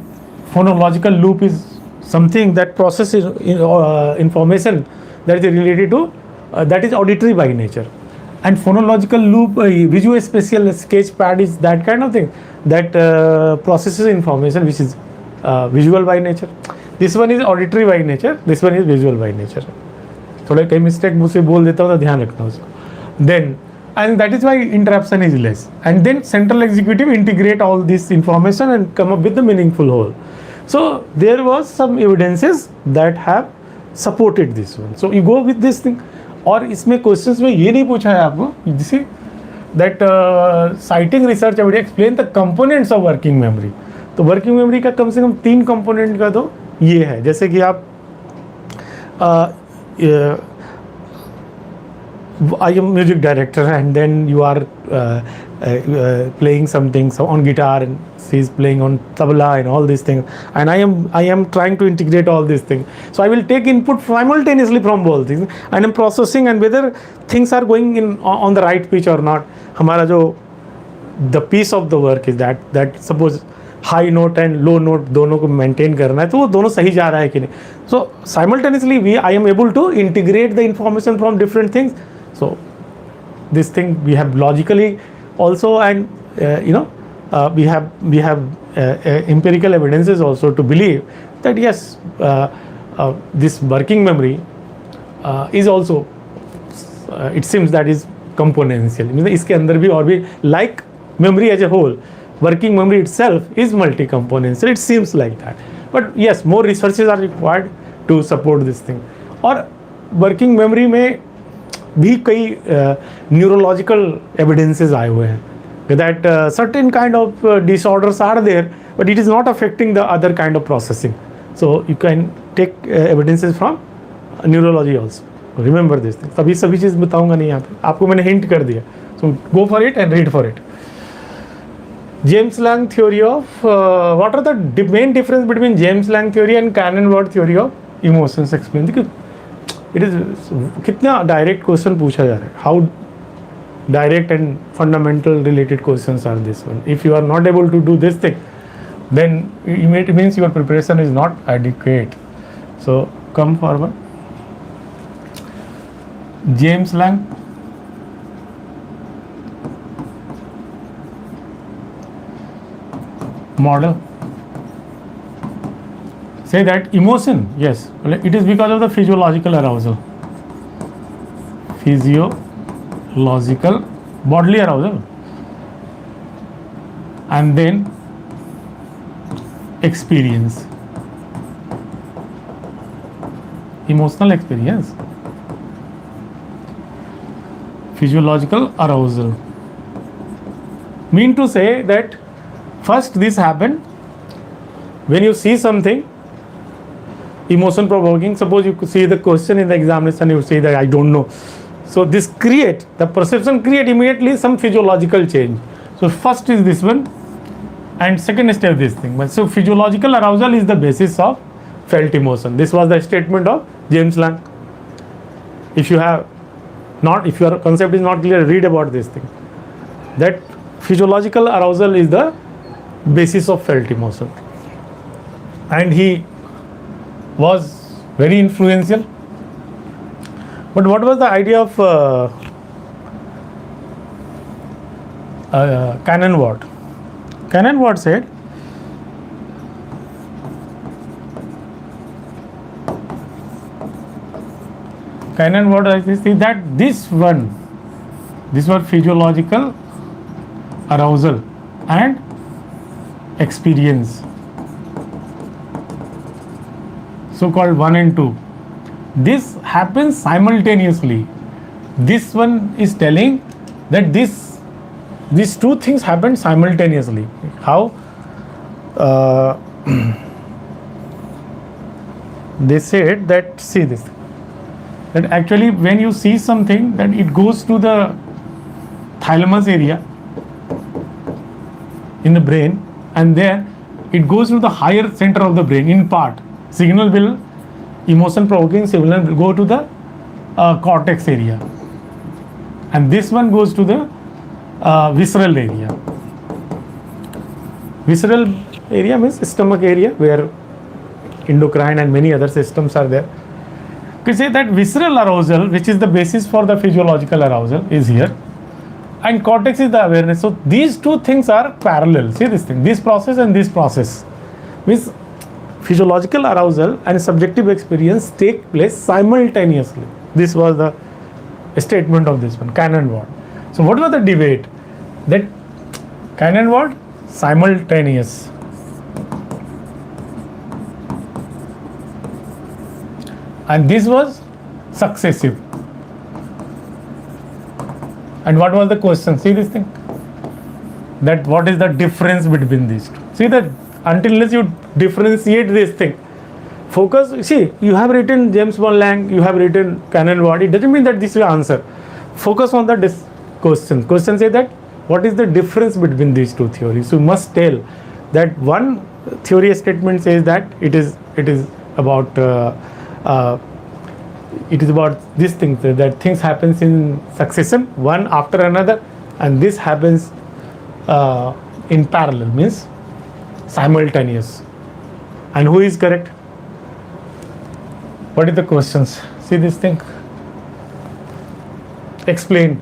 Speaker 1: phonological loop is something that processes information that is related to, that is auditory by nature. And phonological loop, visual spatial sketch pad is that kind of thing that processes information which is visual by nature. This one is auditory by nature, this one is visual by nature. थोड़ा कई mistake मुझसे बोल देता हूँ तो ध्यान रखना उसको. Then and that is why interruption is less. And then central executive integrate all this information and come up with the meaningful whole. So there was some evidences that have supported this one. So you go with this thing. और इसमें questions में ये नहीं पूछा है आपको, जैसे that citing research evidence explain the components of working memory. तो वर्किंग मेमोरी का कम से कम 3 कंपोनेंट का तो ये है, जैसे कि आप I am music director and then you are playing something on guitar and she is playing on tabla and all these things, and I am trying to integrate all these things. So I will take input simultaneously from both things and I am processing, and whether things are going in on the right pitch or not. हमारा जो the piece of the work is that suppose high note and low note दोनों को maintain करना है, तो वो दोनों सही जा रहा है कि नहीं. So simultaneously I am able to integrate the information from different things. So this thing we have logically also, and we have empirical evidences also to believe that yes, this working memory is also it seems that is componential. इसके अंदर भी और भी like memory as a whole, working memory itself is multi-componential. It seems like that, but yes, more researches are required to support this thing. और working memory में भी कई neurological evidences आए हुए हैं that certain kind of disorders are there, but it is not affecting the other kind of processing. So you can take evidences from neurology also. Remember this thing. सभी चीज़ बताऊंगा नहीं यहाँ पे, आपको मैंने हिंट कर दिया. So go for it and read for it. James Lange theory of what are the main difference between James Lange theory and Cannon-Ward theory of emotions? Explain. It is कितना डायरेक्ट क्वेश्चन पूछा जा रहा है. How direct and fundamental related questions are this one. If you are not able to do this thing, then it means your preparation is not adequate. So come forward. James Lange model say that emotion, yes, it is because of the physiological arousal, physiological bodily arousal, and then experience, emotional experience, physiological arousal. Mean to say that first this happened when you see something, emotion provoking. Suppose you see the question in the examination, you say that I don't know. So this create, the perception create immediately some physiological change. So first is this one, and second step this thing. But so physiological arousal is the basis of felt emotion. This was the statement of James Lang. If you have not, if your concept is not clear, read about this thing. That physiological arousal is the basis of felt emotion. And he was very influential. But what was the idea of Cannon-Watt? Cannon-Watt said, Cannon-Watt says that this was physiological arousal and experience, so-called 1 and 2. This happens simultaneously. This one is telling that these two things happen simultaneously. How? They said that, see this, that actually when you see something, that it goes to the thalamus area in the brain, and then it goes to the higher center of the brain. In part, signal will, emotion provoking signal will go to the cortex area, and this one goes to the visceral area. Visceral area means stomach area, where endocrine and many other systems are there. You can say that visceral arousal, which is the basis for the physiological arousal, is here, and cortex is the awareness. So these two things are parallel. See this thing, this process and this process means physiological arousal and subjective experience take place simultaneously. This was the statement of this one, Cannon-Watt. So what was the debate? That Cannon-Watt, simultaneous. And this was successive. And what was the question? See this thing? That what is the difference between these two? See that until unless you differentiate this thing, focus, see, you have written James Bond Lang, you have written Cannon-Watt, it doesn't mean that this is your answer. Focus on the question. Question say that what is the difference between these two theories? So you must tell that one theory statement says that it is about this thing, that things happens in succession, one after another, and this happens in parallel, means simultaneous. And who is correct? What is the questions? See this thing. Explain.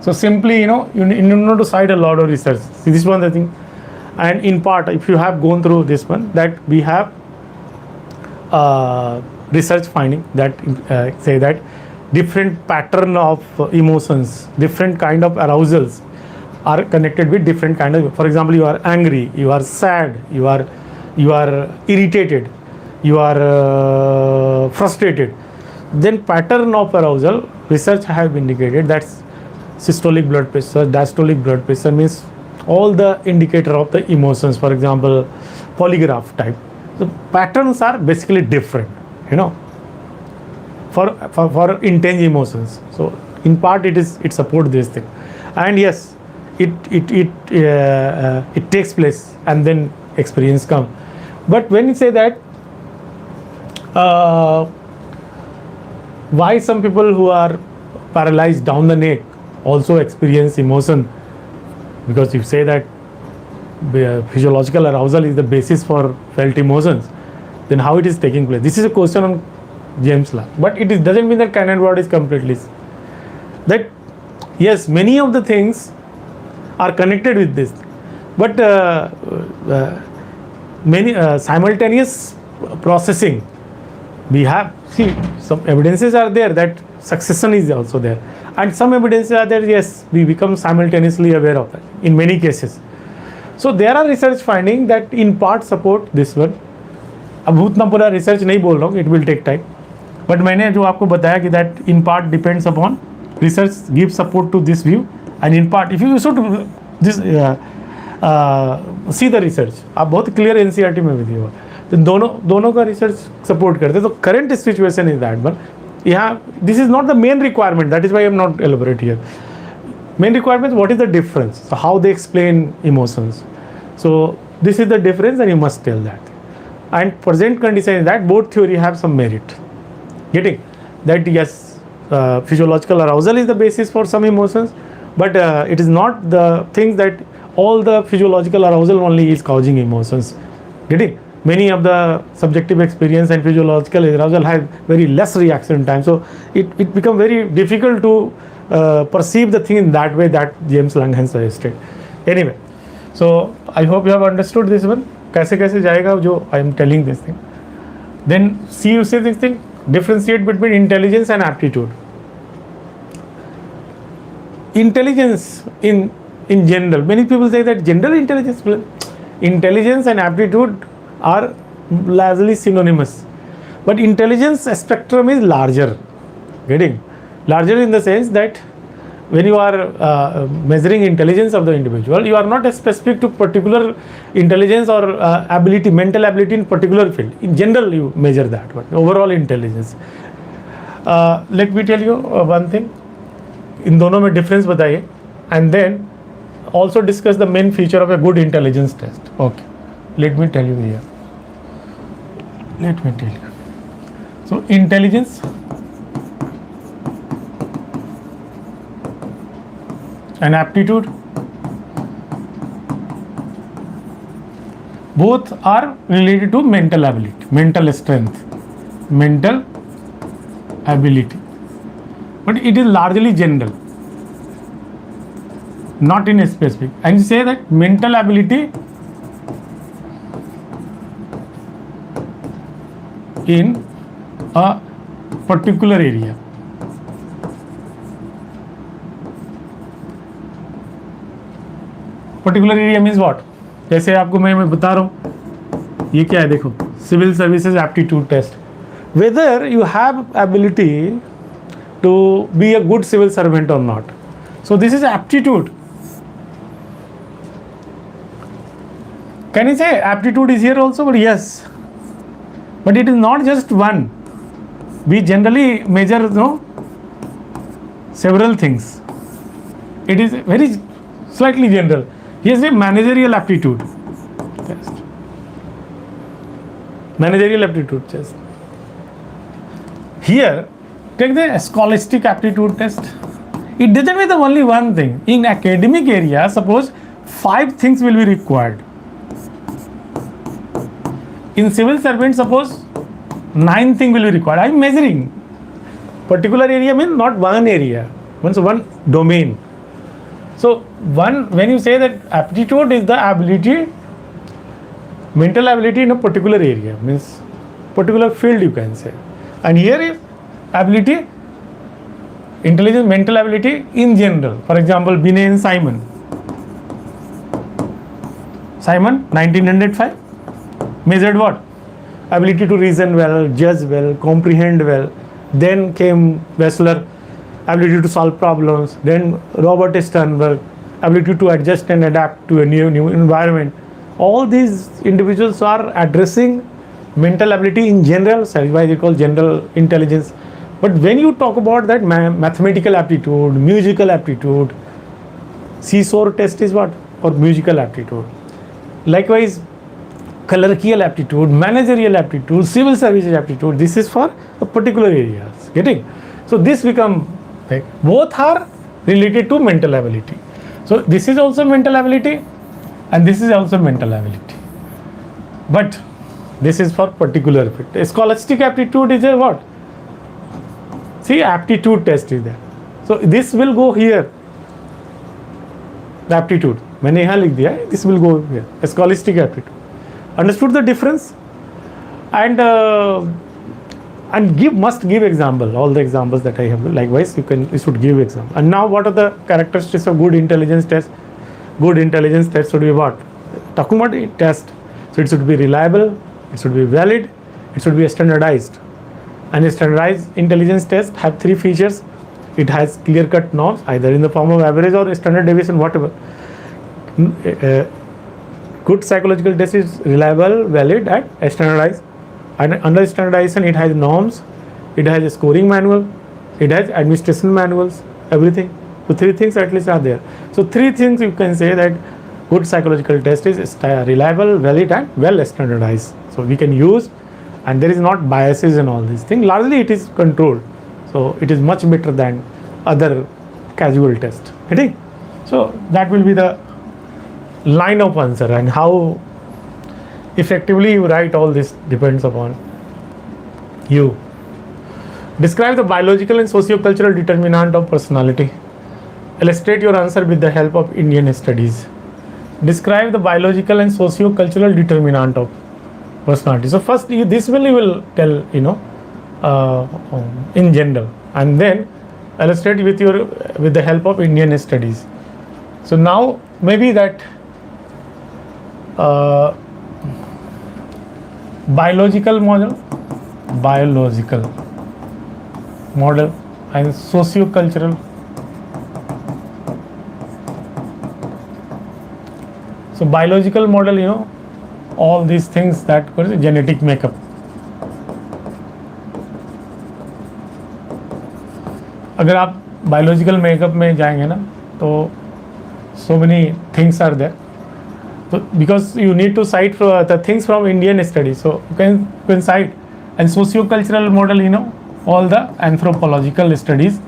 Speaker 1: So simply, you need to cite a lot of research. See, this one the thing. And in part, if you have gone through this one, that we have research finding that say that different pattern of emotions, different kind of arousals are connected with different kind of, for example, you are angry, you are sad, you are irritated, you are frustrated. Then pattern of arousal, research have indicated that systolic blood pressure, diastolic blood pressure means all the indicator of the emotions, for example, polygraph type. The patterns are basically different, for intense emotions. So in part it supports this thing, and yes, it takes place and then experience come. But when you say that why some people who are paralyzed down the neck also experience emotion, because you say that physiological arousal is the basis for felt emotions, then how it is taking place? This is a question on James Lang, but it doesn't mean that Cannon-Watt is completely that. Yes, many of the things are connected with this, but many simultaneous processing we have. See, some evidences are there that succession is also there, and some evidences are there, yes, we become simultaneously aware of that in many cases. So there are research finding that in part support this one. अब उतना पूरा research नहीं बोल रहा हूँ, it will take time, but मैंने जो आपको बताया कि that in part depends upon research give support to this view, and in part if you should this see the research. आप बहुत क्लियर एनसीईआरटी में भी दिया हुआ. तो दोनों का रिसर्च सपोर्ट करते हैं. तो current situation is that, but यहाँ this is not the main requirement, that is why I am not elaborate here. Main requirement, what is the difference? So how they explain emotions. So this is the difference and you must tell that. And present condition is that both theory have some merit. Getting that, yes, physiological arousal is the basis for some emotions, but it is not the thing that all the physiological arousal only is causing emotions. Getting many of the subjective experience and physiological arousal have very less reaction time. So it become very difficult to perceive the thing in that way that James Lange has suggested. Anyway, so I hope you have understood this one. कैसे कैसे जाएगा जो I am telling this thing. Then see you say this thing, differentiate between intelligence and aptitude. Intelligence in general, many people say that general intelligence and aptitude are largely synonymous, but intelligence spectrum is larger. Getting larger in the sense that when you are measuring intelligence of the individual, you are not specific to particular intelligence or ability, mental ability in particular field. In general you measure that, but overall intelligence. Let me tell you one thing, in दोनों में difference बताइए, and then also discuss the main feature of a good intelligence test. Okay, let me tell you here. Let me tell you. So intelligence and aptitude both are related to mental ability, mental strength, mental ability, but it is largely general, not in a specific. And you say that mental ability in a particular area. Particular area means what? जैसे आपको मैं बता रहा हूँ, ये क्या है देखो, civil services aptitude test, whether you have ability to be a good civil servant और not. So this is aptitude. Can you say aptitude is here also? But yes, but it is not just one. We generally measure several things. It is very slightly general. Here's a managerial aptitude test. Managerial aptitude test. Here, take the scholastic aptitude test. It doesn't mean the only one thing. In academic area, suppose 5 things will be required. In civil servant, suppose 9 things will be required. I'm measuring. Particular area means not one area, means one domain. So when you say that aptitude is the ability, mental ability in a particular area, means particular field you can say, and here is ability, intelligence, mental ability in general. For example, Binet and Simon 1905 measured what? Ability to reason well, judge well, comprehend well. Then came Wessler, ability to solve problems. Then Robert Sternberg, ability to adjust and adapt to a new environment. All these individuals are addressing mental ability in general, so why they call general intelligence. But when you talk about that mathematical aptitude, musical aptitude, seesaw test is what? For musical aptitude. Likewise, clerical aptitude, managerial aptitude, civil services aptitude. This is for a particular areas. Getting? So this become both are related to mental ability. So this is also mental ability and this is also mental ability, but this is for particular fit. Scholastic aptitude is a what? See, aptitude test is there. So this will go here. The aptitude मैंने यहाँ लिख दिया है, this will go here. Scholastic aptitude. Understood the difference? And must give example, all the examples that I have. Likewise, you should give example. And now, what are the characteristics of good intelligence test? Good intelligence test should be what? Talking about test, so it should be reliable, it should be valid, it should be standardized. And a standardized intelligence test have 3 features. It has clear-cut norms, either in the form of average or standard deviation, whatever. good psychological test is reliable, valid, and standardized. And under standardization, it has norms, it has a scoring manual, it has administration manuals, everything. So 3 things at least are there. So 3 things you can say that good psychological test is reliable, valid, and well standardized. So we can use, and there is not biases and all these things. Largely it is controlled. So it is much better than other casual test. Okay? So that will be the line of answer, and how effectively you write all this depends upon you. Describe the biological and socio-cultural determinant of personality. Illustrate your answer with the help of Indian studies. Describe the biological and socio-cultural determinant of personality. So first this will you will tell in general, and then illustrate with the help of Indian studies. So now maybe that biological model and socio-cultural. So biological model, all these things that genetic makeup. अगर आप biological makeup में जाएंगे ना, तो so many things are there. So because you need to cite the things from Indian studies, so you can cite. And socio-cultural model, all the anthropological studies.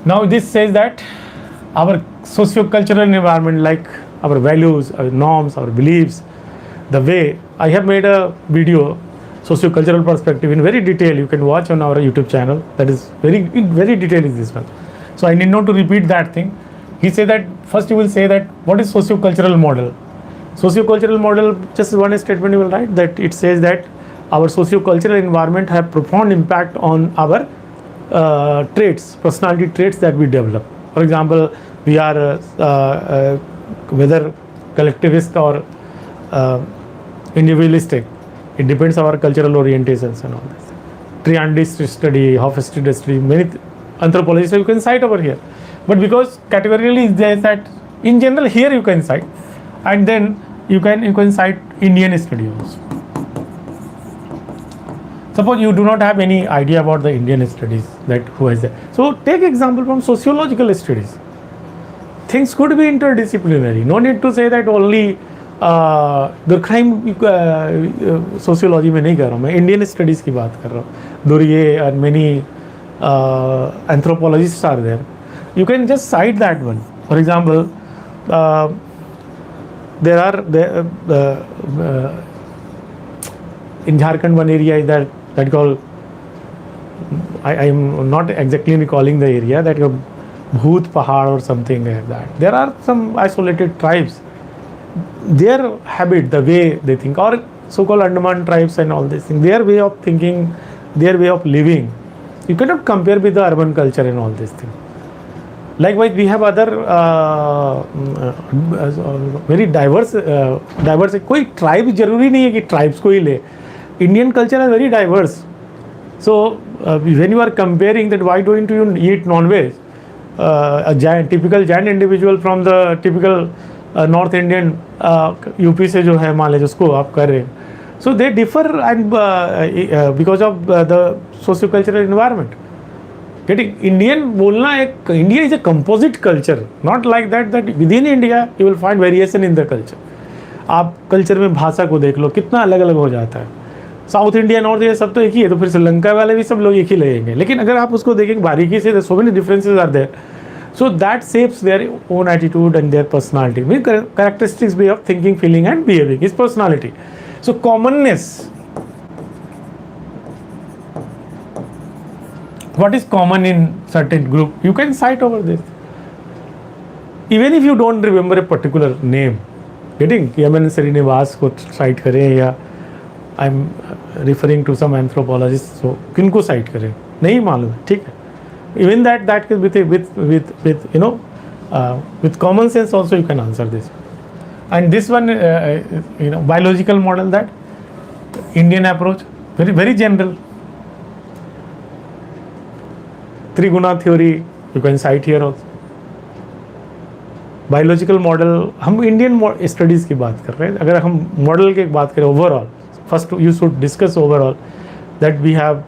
Speaker 1: Now this says that our socio-cultural environment, like our values, our norms, our beliefs, the way I have made a video, socio-cultural perspective in very detail. You can watch on our YouTube channel. That is very detailed is this one. So I need not to repeat that thing. He said that first you will say that what is socio-cultural model. Socio-cultural model, just one statement you will write, that it says that our socio-cultural environment have profound impact on our traits, personality traits that we develop. For example, we are whether collectivist or individualistic. It depends on our cultural orientations and all this. Triandist study, Hofstede study, many anthropologists you can cite over here. But because categorically there is that in general here you can cite, and then you can cite Indian study also. Suppose you do not have any idea about the Indian studies, that who is there. So take example from sociological studies. Things could be interdisciplinary. No need to say that only Durkheim sociology में नहीं कर रहा हूँ मैं, Indian studies की बात कर रहा हूँ. दुर्ये and many anthropologists are there. You can just cite that one. For example, there are in Jharkhand one area is that called, I am not exactly recalling the area, that Bhoot Pahad or something like that. There are some isolated tribes. Their habit, the way they think, or so-called Andaman tribes and all these things, their way of thinking, their way of living, you cannot compare with the urban culture and all these things. Likewise, we have other very diverse. कोई tribe जरूरी नहीं है कि tribes को ही ले. Indian culture is very diverse. So when you are comparing that, why don't you eat non-veg? A typical Jain individual from the typical North Indian UP से जो है मान ले जिसको आप कर रहे हैं. So they differ and because of the socio-cultural environment. Getting Indian बोलना एक, India is a composite culture, not like that within India you will find variation in the culture. आप कल्चर में भाषा को देख लो कितना अलग अलग हो जाता है. साउथ इंडिया नॉर्थ इंडिया सब तो एक ही है, तो फिर श्रीलंका वाले भी सब लोग एक ही लगेंगे. लेकिन अगर आप उसको देखेंगे बारीकी से, so many differences are there. So that shapes their own attitude and their personality. Means characteristics, way of thinking, feeling and behaving is personality. So commonness. What is common in certain group? You can cite over this. Even if you don't remember a particular name, getting Yaman Srinivas को cite करें या I'm referring to some anthropologists, so किनको cite करें नहीं मालूम है, ठीक है. Even that with you know with common sense also you can answer this. And this one you know, biological model, that Indian approach, very general. Triguna theory, you can site here also. Biological model, हम Indian studies की बात कर रहे हैं. अगर हम model की बात करें overall, first you should discuss overall that we have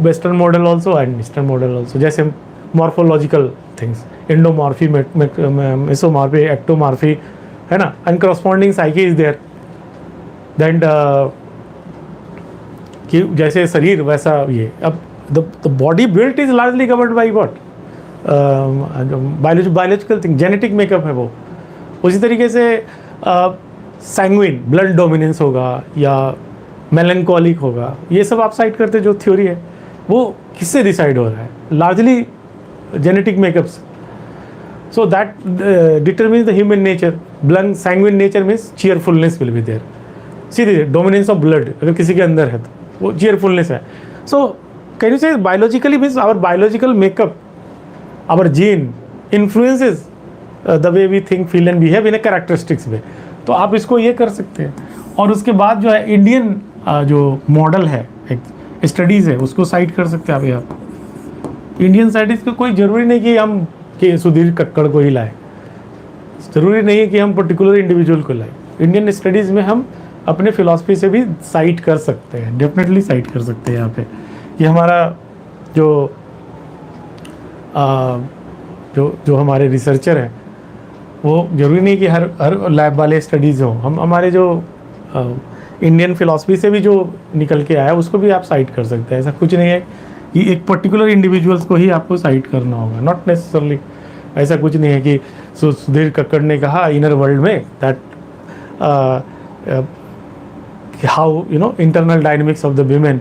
Speaker 1: western model also and eastern model also. जैसे morphological things, endomorphy, mesomorphy, ectomorphy, है ना, and corresponding psyche is there. Then कि जैसे शरीर वैसा ये. अब the body built is largely covered by what, biological thing, genetic makeup है वो. उसी तरीके से सैंग्विन, ब्लड डोमिनेंस होगा या मेलनकॉलिक होगा, ये सब आप साइड करते जो थ्योरी है वो किससे डिसाइड हो रहा है, largely genetic makeups. So that determines the human nature. Blood sanguine nature means cheerfulness will be there. सीधे डोमिनेंस ऑफ ब्लड अगर किसी के अंदर है तो वो चीयरफुलनेस है. So can you say biologically means our biological makeup, our gene influences the way we think, feel and behave in a characteristics में. तो आप इसको ये कर सकते हैं. और उसके बाद जो है इंडियन जो मॉडल है, एक स्टडीज़ है, उसको साइट कर सकते हैं आप. यहाँ इंडियन स्टडीज़ को कोई ज़रूरी नहीं कि सुधीर कक्कड़ को ही लाए, ज़रूरी नहीं है कि हम पर्टिकुलर इंडिविजुअल को लाए. इंडियन स्टडीज़ में हम अपने फिलॉसफी से भी साइट कर सकते हैं, डेफिनेटली साइट कर सकते हैं यहाँ पे. कि हमारा जो हमारे रिसर्चर हैं वो ज़रूरी नहीं कि हर लैब वाले स्टडीज़ हों. हम हमारे जो इंडियन फिलॉसफी से भी जो निकल के आया उसको भी आप साइट कर सकते हैं. ऐसा कुछ नहीं है कि एक पर्टिकुलर इंडिविजुअल्स को ही आपको साइट करना होगा, नॉट नेसेसरली. ऐसा कुछ नहीं है कि सुधीर कक्कड़ ने कहा इनर वर्ल्ड में that how internal dynamics of the women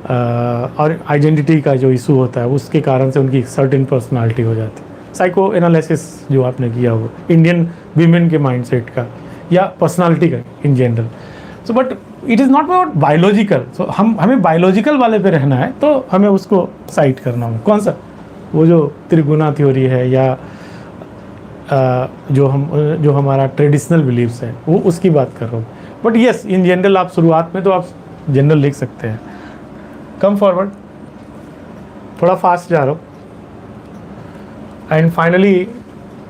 Speaker 1: और आइडेंटिटी का जो इशू होता है उसके कारण से उनकी सर्टेन पर्सनालिटी हो जाती है. साइको एनालिसिस जो आपने किया वो इंडियन वीमेन के माइंडसेट का या पर्सनालिटी का in general. So but it is not about biological. So हमें बायोलॉजिकल वाले पे रहना है तो हमें उसको साइट करना होगा. कौन सा, वो जो त्रिगुणा थ्योरी है या जो हमारा ट्रेडिशनल बिलीव्स है वो उसकी बात कर रहा हूँ. बट येस, इन जनरल आप शुरुआत में तो आप जनरल लिख सकते हैं. कम फॉरवर्ड, थोड़ा फास्ट जा रहा हूँ. And finally,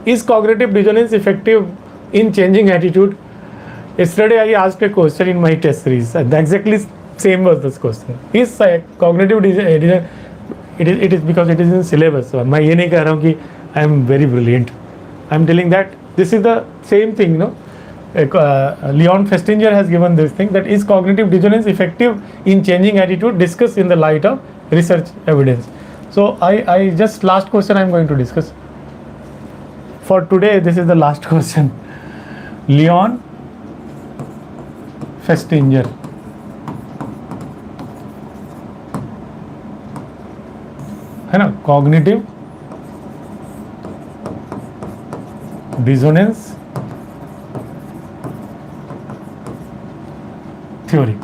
Speaker 1: is cognitive dissonance effective in changing attitude? Yesterday I asked a question in my test series and exactly same was this question. Is cognitive dissonance, it is because it is in syllabus. So मैं ये नहीं कह रहा हूँ कि I am very brilliant. I am telling that this is the same thing, no? Leon Festinger has given this thing, that is cognitive dissonance effective in changing attitude, discussed in the light of research evidence. So I just last question I am going to discuss. For today, this is the last question. Leon Festinger, है ना, cognitive dissonance theory.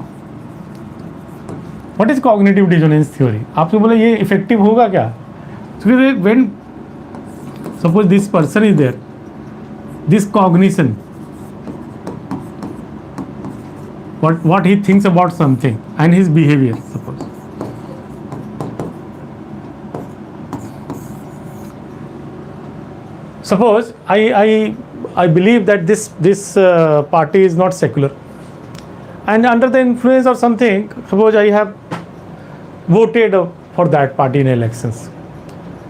Speaker 1: What is cognitive dissonance theory? आपसे बोले ये effective होगा क्या? When suppose this person is there, this cognition, what he thinks about something and his behavior, suppose. Suppose I believe that this party is not secular, and under the influence of something, suppose I have voted for that party in elections.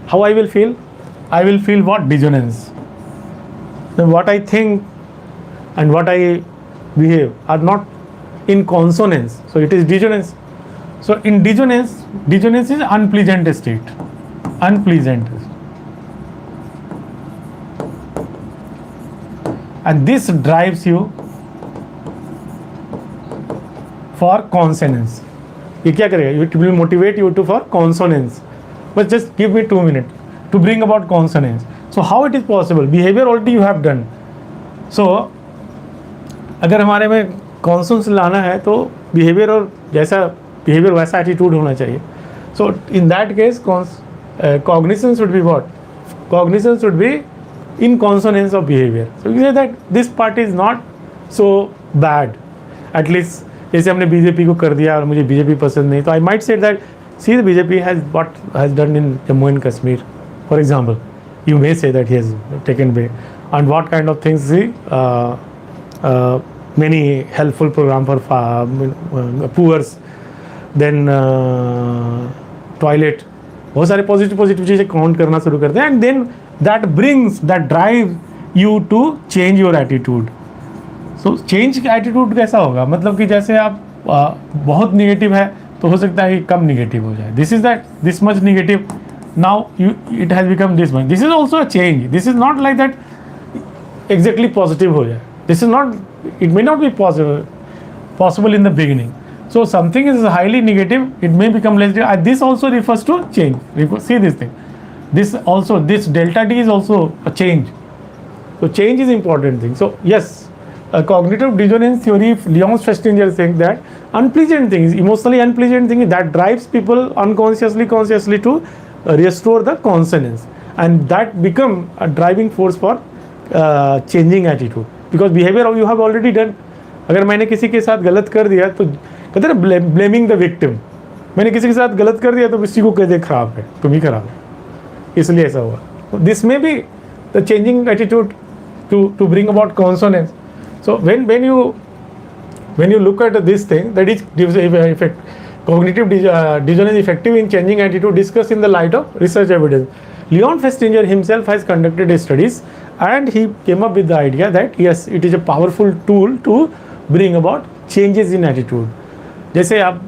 Speaker 1: How I will feel? I will feel what? Dissonance. Then what I think and what I behave are not in consonance, so it is dissonance. So in dissonance is unpleasant state, unpleasant, and this drives you for consonance. ये क्या करेगा? It will motivate you to for consonance. But just give me 2 minutes to bring about consonance. So how it is possible? Behavior already you have done. So अगर हमारे में consonance लाना है तो behaviour और जैसा बिहेवियर वैसा एटीट्यूड होना चाहिए. So in that case cognition should be what? Cognition should be in consonance of behaviour. So you say that this party is not so bad. At least जैसे हमने बीजेपी को कर दिया और मुझे बीजेपी पसंद नहीं, तो I might say that See, the BJP has done in Jammu and Kashmir, for example. You may say that he has taken away, and what kind of things he many helpful program for poor, then toilet, बहुत सारे positive चीज़ें count करना शुरू करते हैं, and then that drive you to change your attitude. So change attitude कैसा होगा, मतलब कि जैसे आप बहुत निगेटिव है तो हो सकता है कि कम निगेटिव हो जाए. This much negative, now it has become this much. This is also a change. This is not like that exactly positive हो जाए. This is not, it may not be possible in the beginning. So something is highly negative, it may become less. This also refers to change. See this thing. This delta D is also a change. So change is important thing. So yes, a cognitive dissonance theory, Leon's Festinger saying that unpleasant things, emotionally unpleasant things that drives people consciously to restore the consonance, and that become a driving force for changing attitude, because behavior you have already done. अगर मैंने किसी के साथ गलत कर दिया तो कहते हैं ना ब्लेमिंग द विक्टिम. मैंने किसी के साथ गलत कर दिया तो किसी को कहते खराब है, तुम ही खराब है, इसलिए ऐसा हुआ. This may be the changing attitude to bring about consonance. So when you look at this thing, that is gives effect. Cognitive dissonance effective in changing attitude discussed in the light of research evidence. Leon Festinger himself has conducted studies, and he came up with the idea that yes, it is a powerful tool to bring about changes in attitude. जैसे आप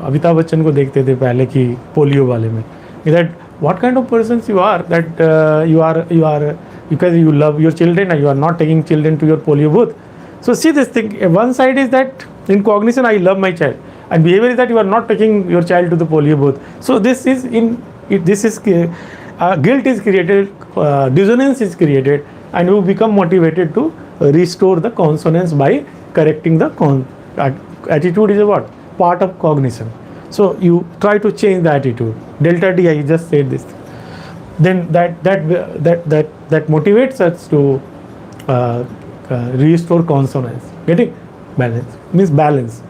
Speaker 1: अमिताभ बच्चन को देखते थे पहले कि polio वाले में, that what kind of persons you are, that you are because you love your children and you are not taking children to your polio booth. So see this thing, one side is that in cognition I love my child, and behavior is that you are not taking your child to the polio booth. So this is guilt is created, dissonance is created, and you become motivated to restore the consonance by correcting the attitude is a what? Part of cognition. So you try to change the attitude. Delta D, I just said this. Then that motivates us to restore consonance. Getting balance means balance.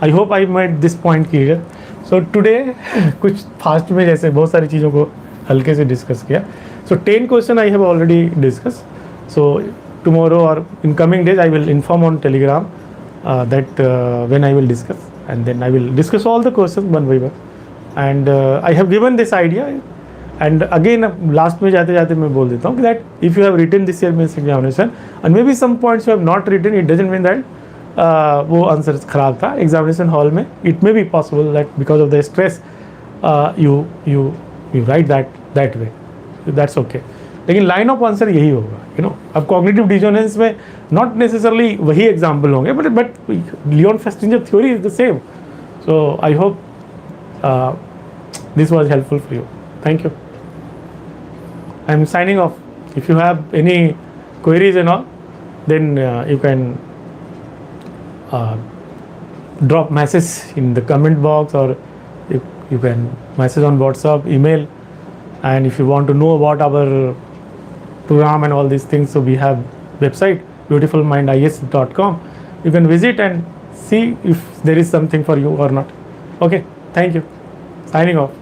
Speaker 1: I hope I made this point clear. So today कुछ fast में जैसे बहुत सारी चीज़ों को हल्के से discuss किया. So 10 question I have already discussed. So tomorrow or in coming days I will inform on Telegram that when I will discuss, and then I will discuss all the questions one by one. And I have given this idea, and again last में जाते जाते मैं बोल देता हूँ that if you have written this year means examination and maybe some points you have not written, it doesn't mean that वो answer खराब था एग्जामिनेशन हॉल में. It may be possible that because of the stress you write that way, that's okay. लेकिन line of answer यही होगा, you know. अब cognitive dissonance में not necessarily वही एग्जाम्पल होंगे, but Leon Festinger theory is the same. So I hope this was helpful for you. Thank you. I am signing off. If you have any queries and all, then you can drop message in the comment box, or you can message on WhatsApp, email. And if you want to know about our program and all these things, so we have website beautifulmindias.com. You can visit and see if there is something for you or not. Okay, thank you. Signing off.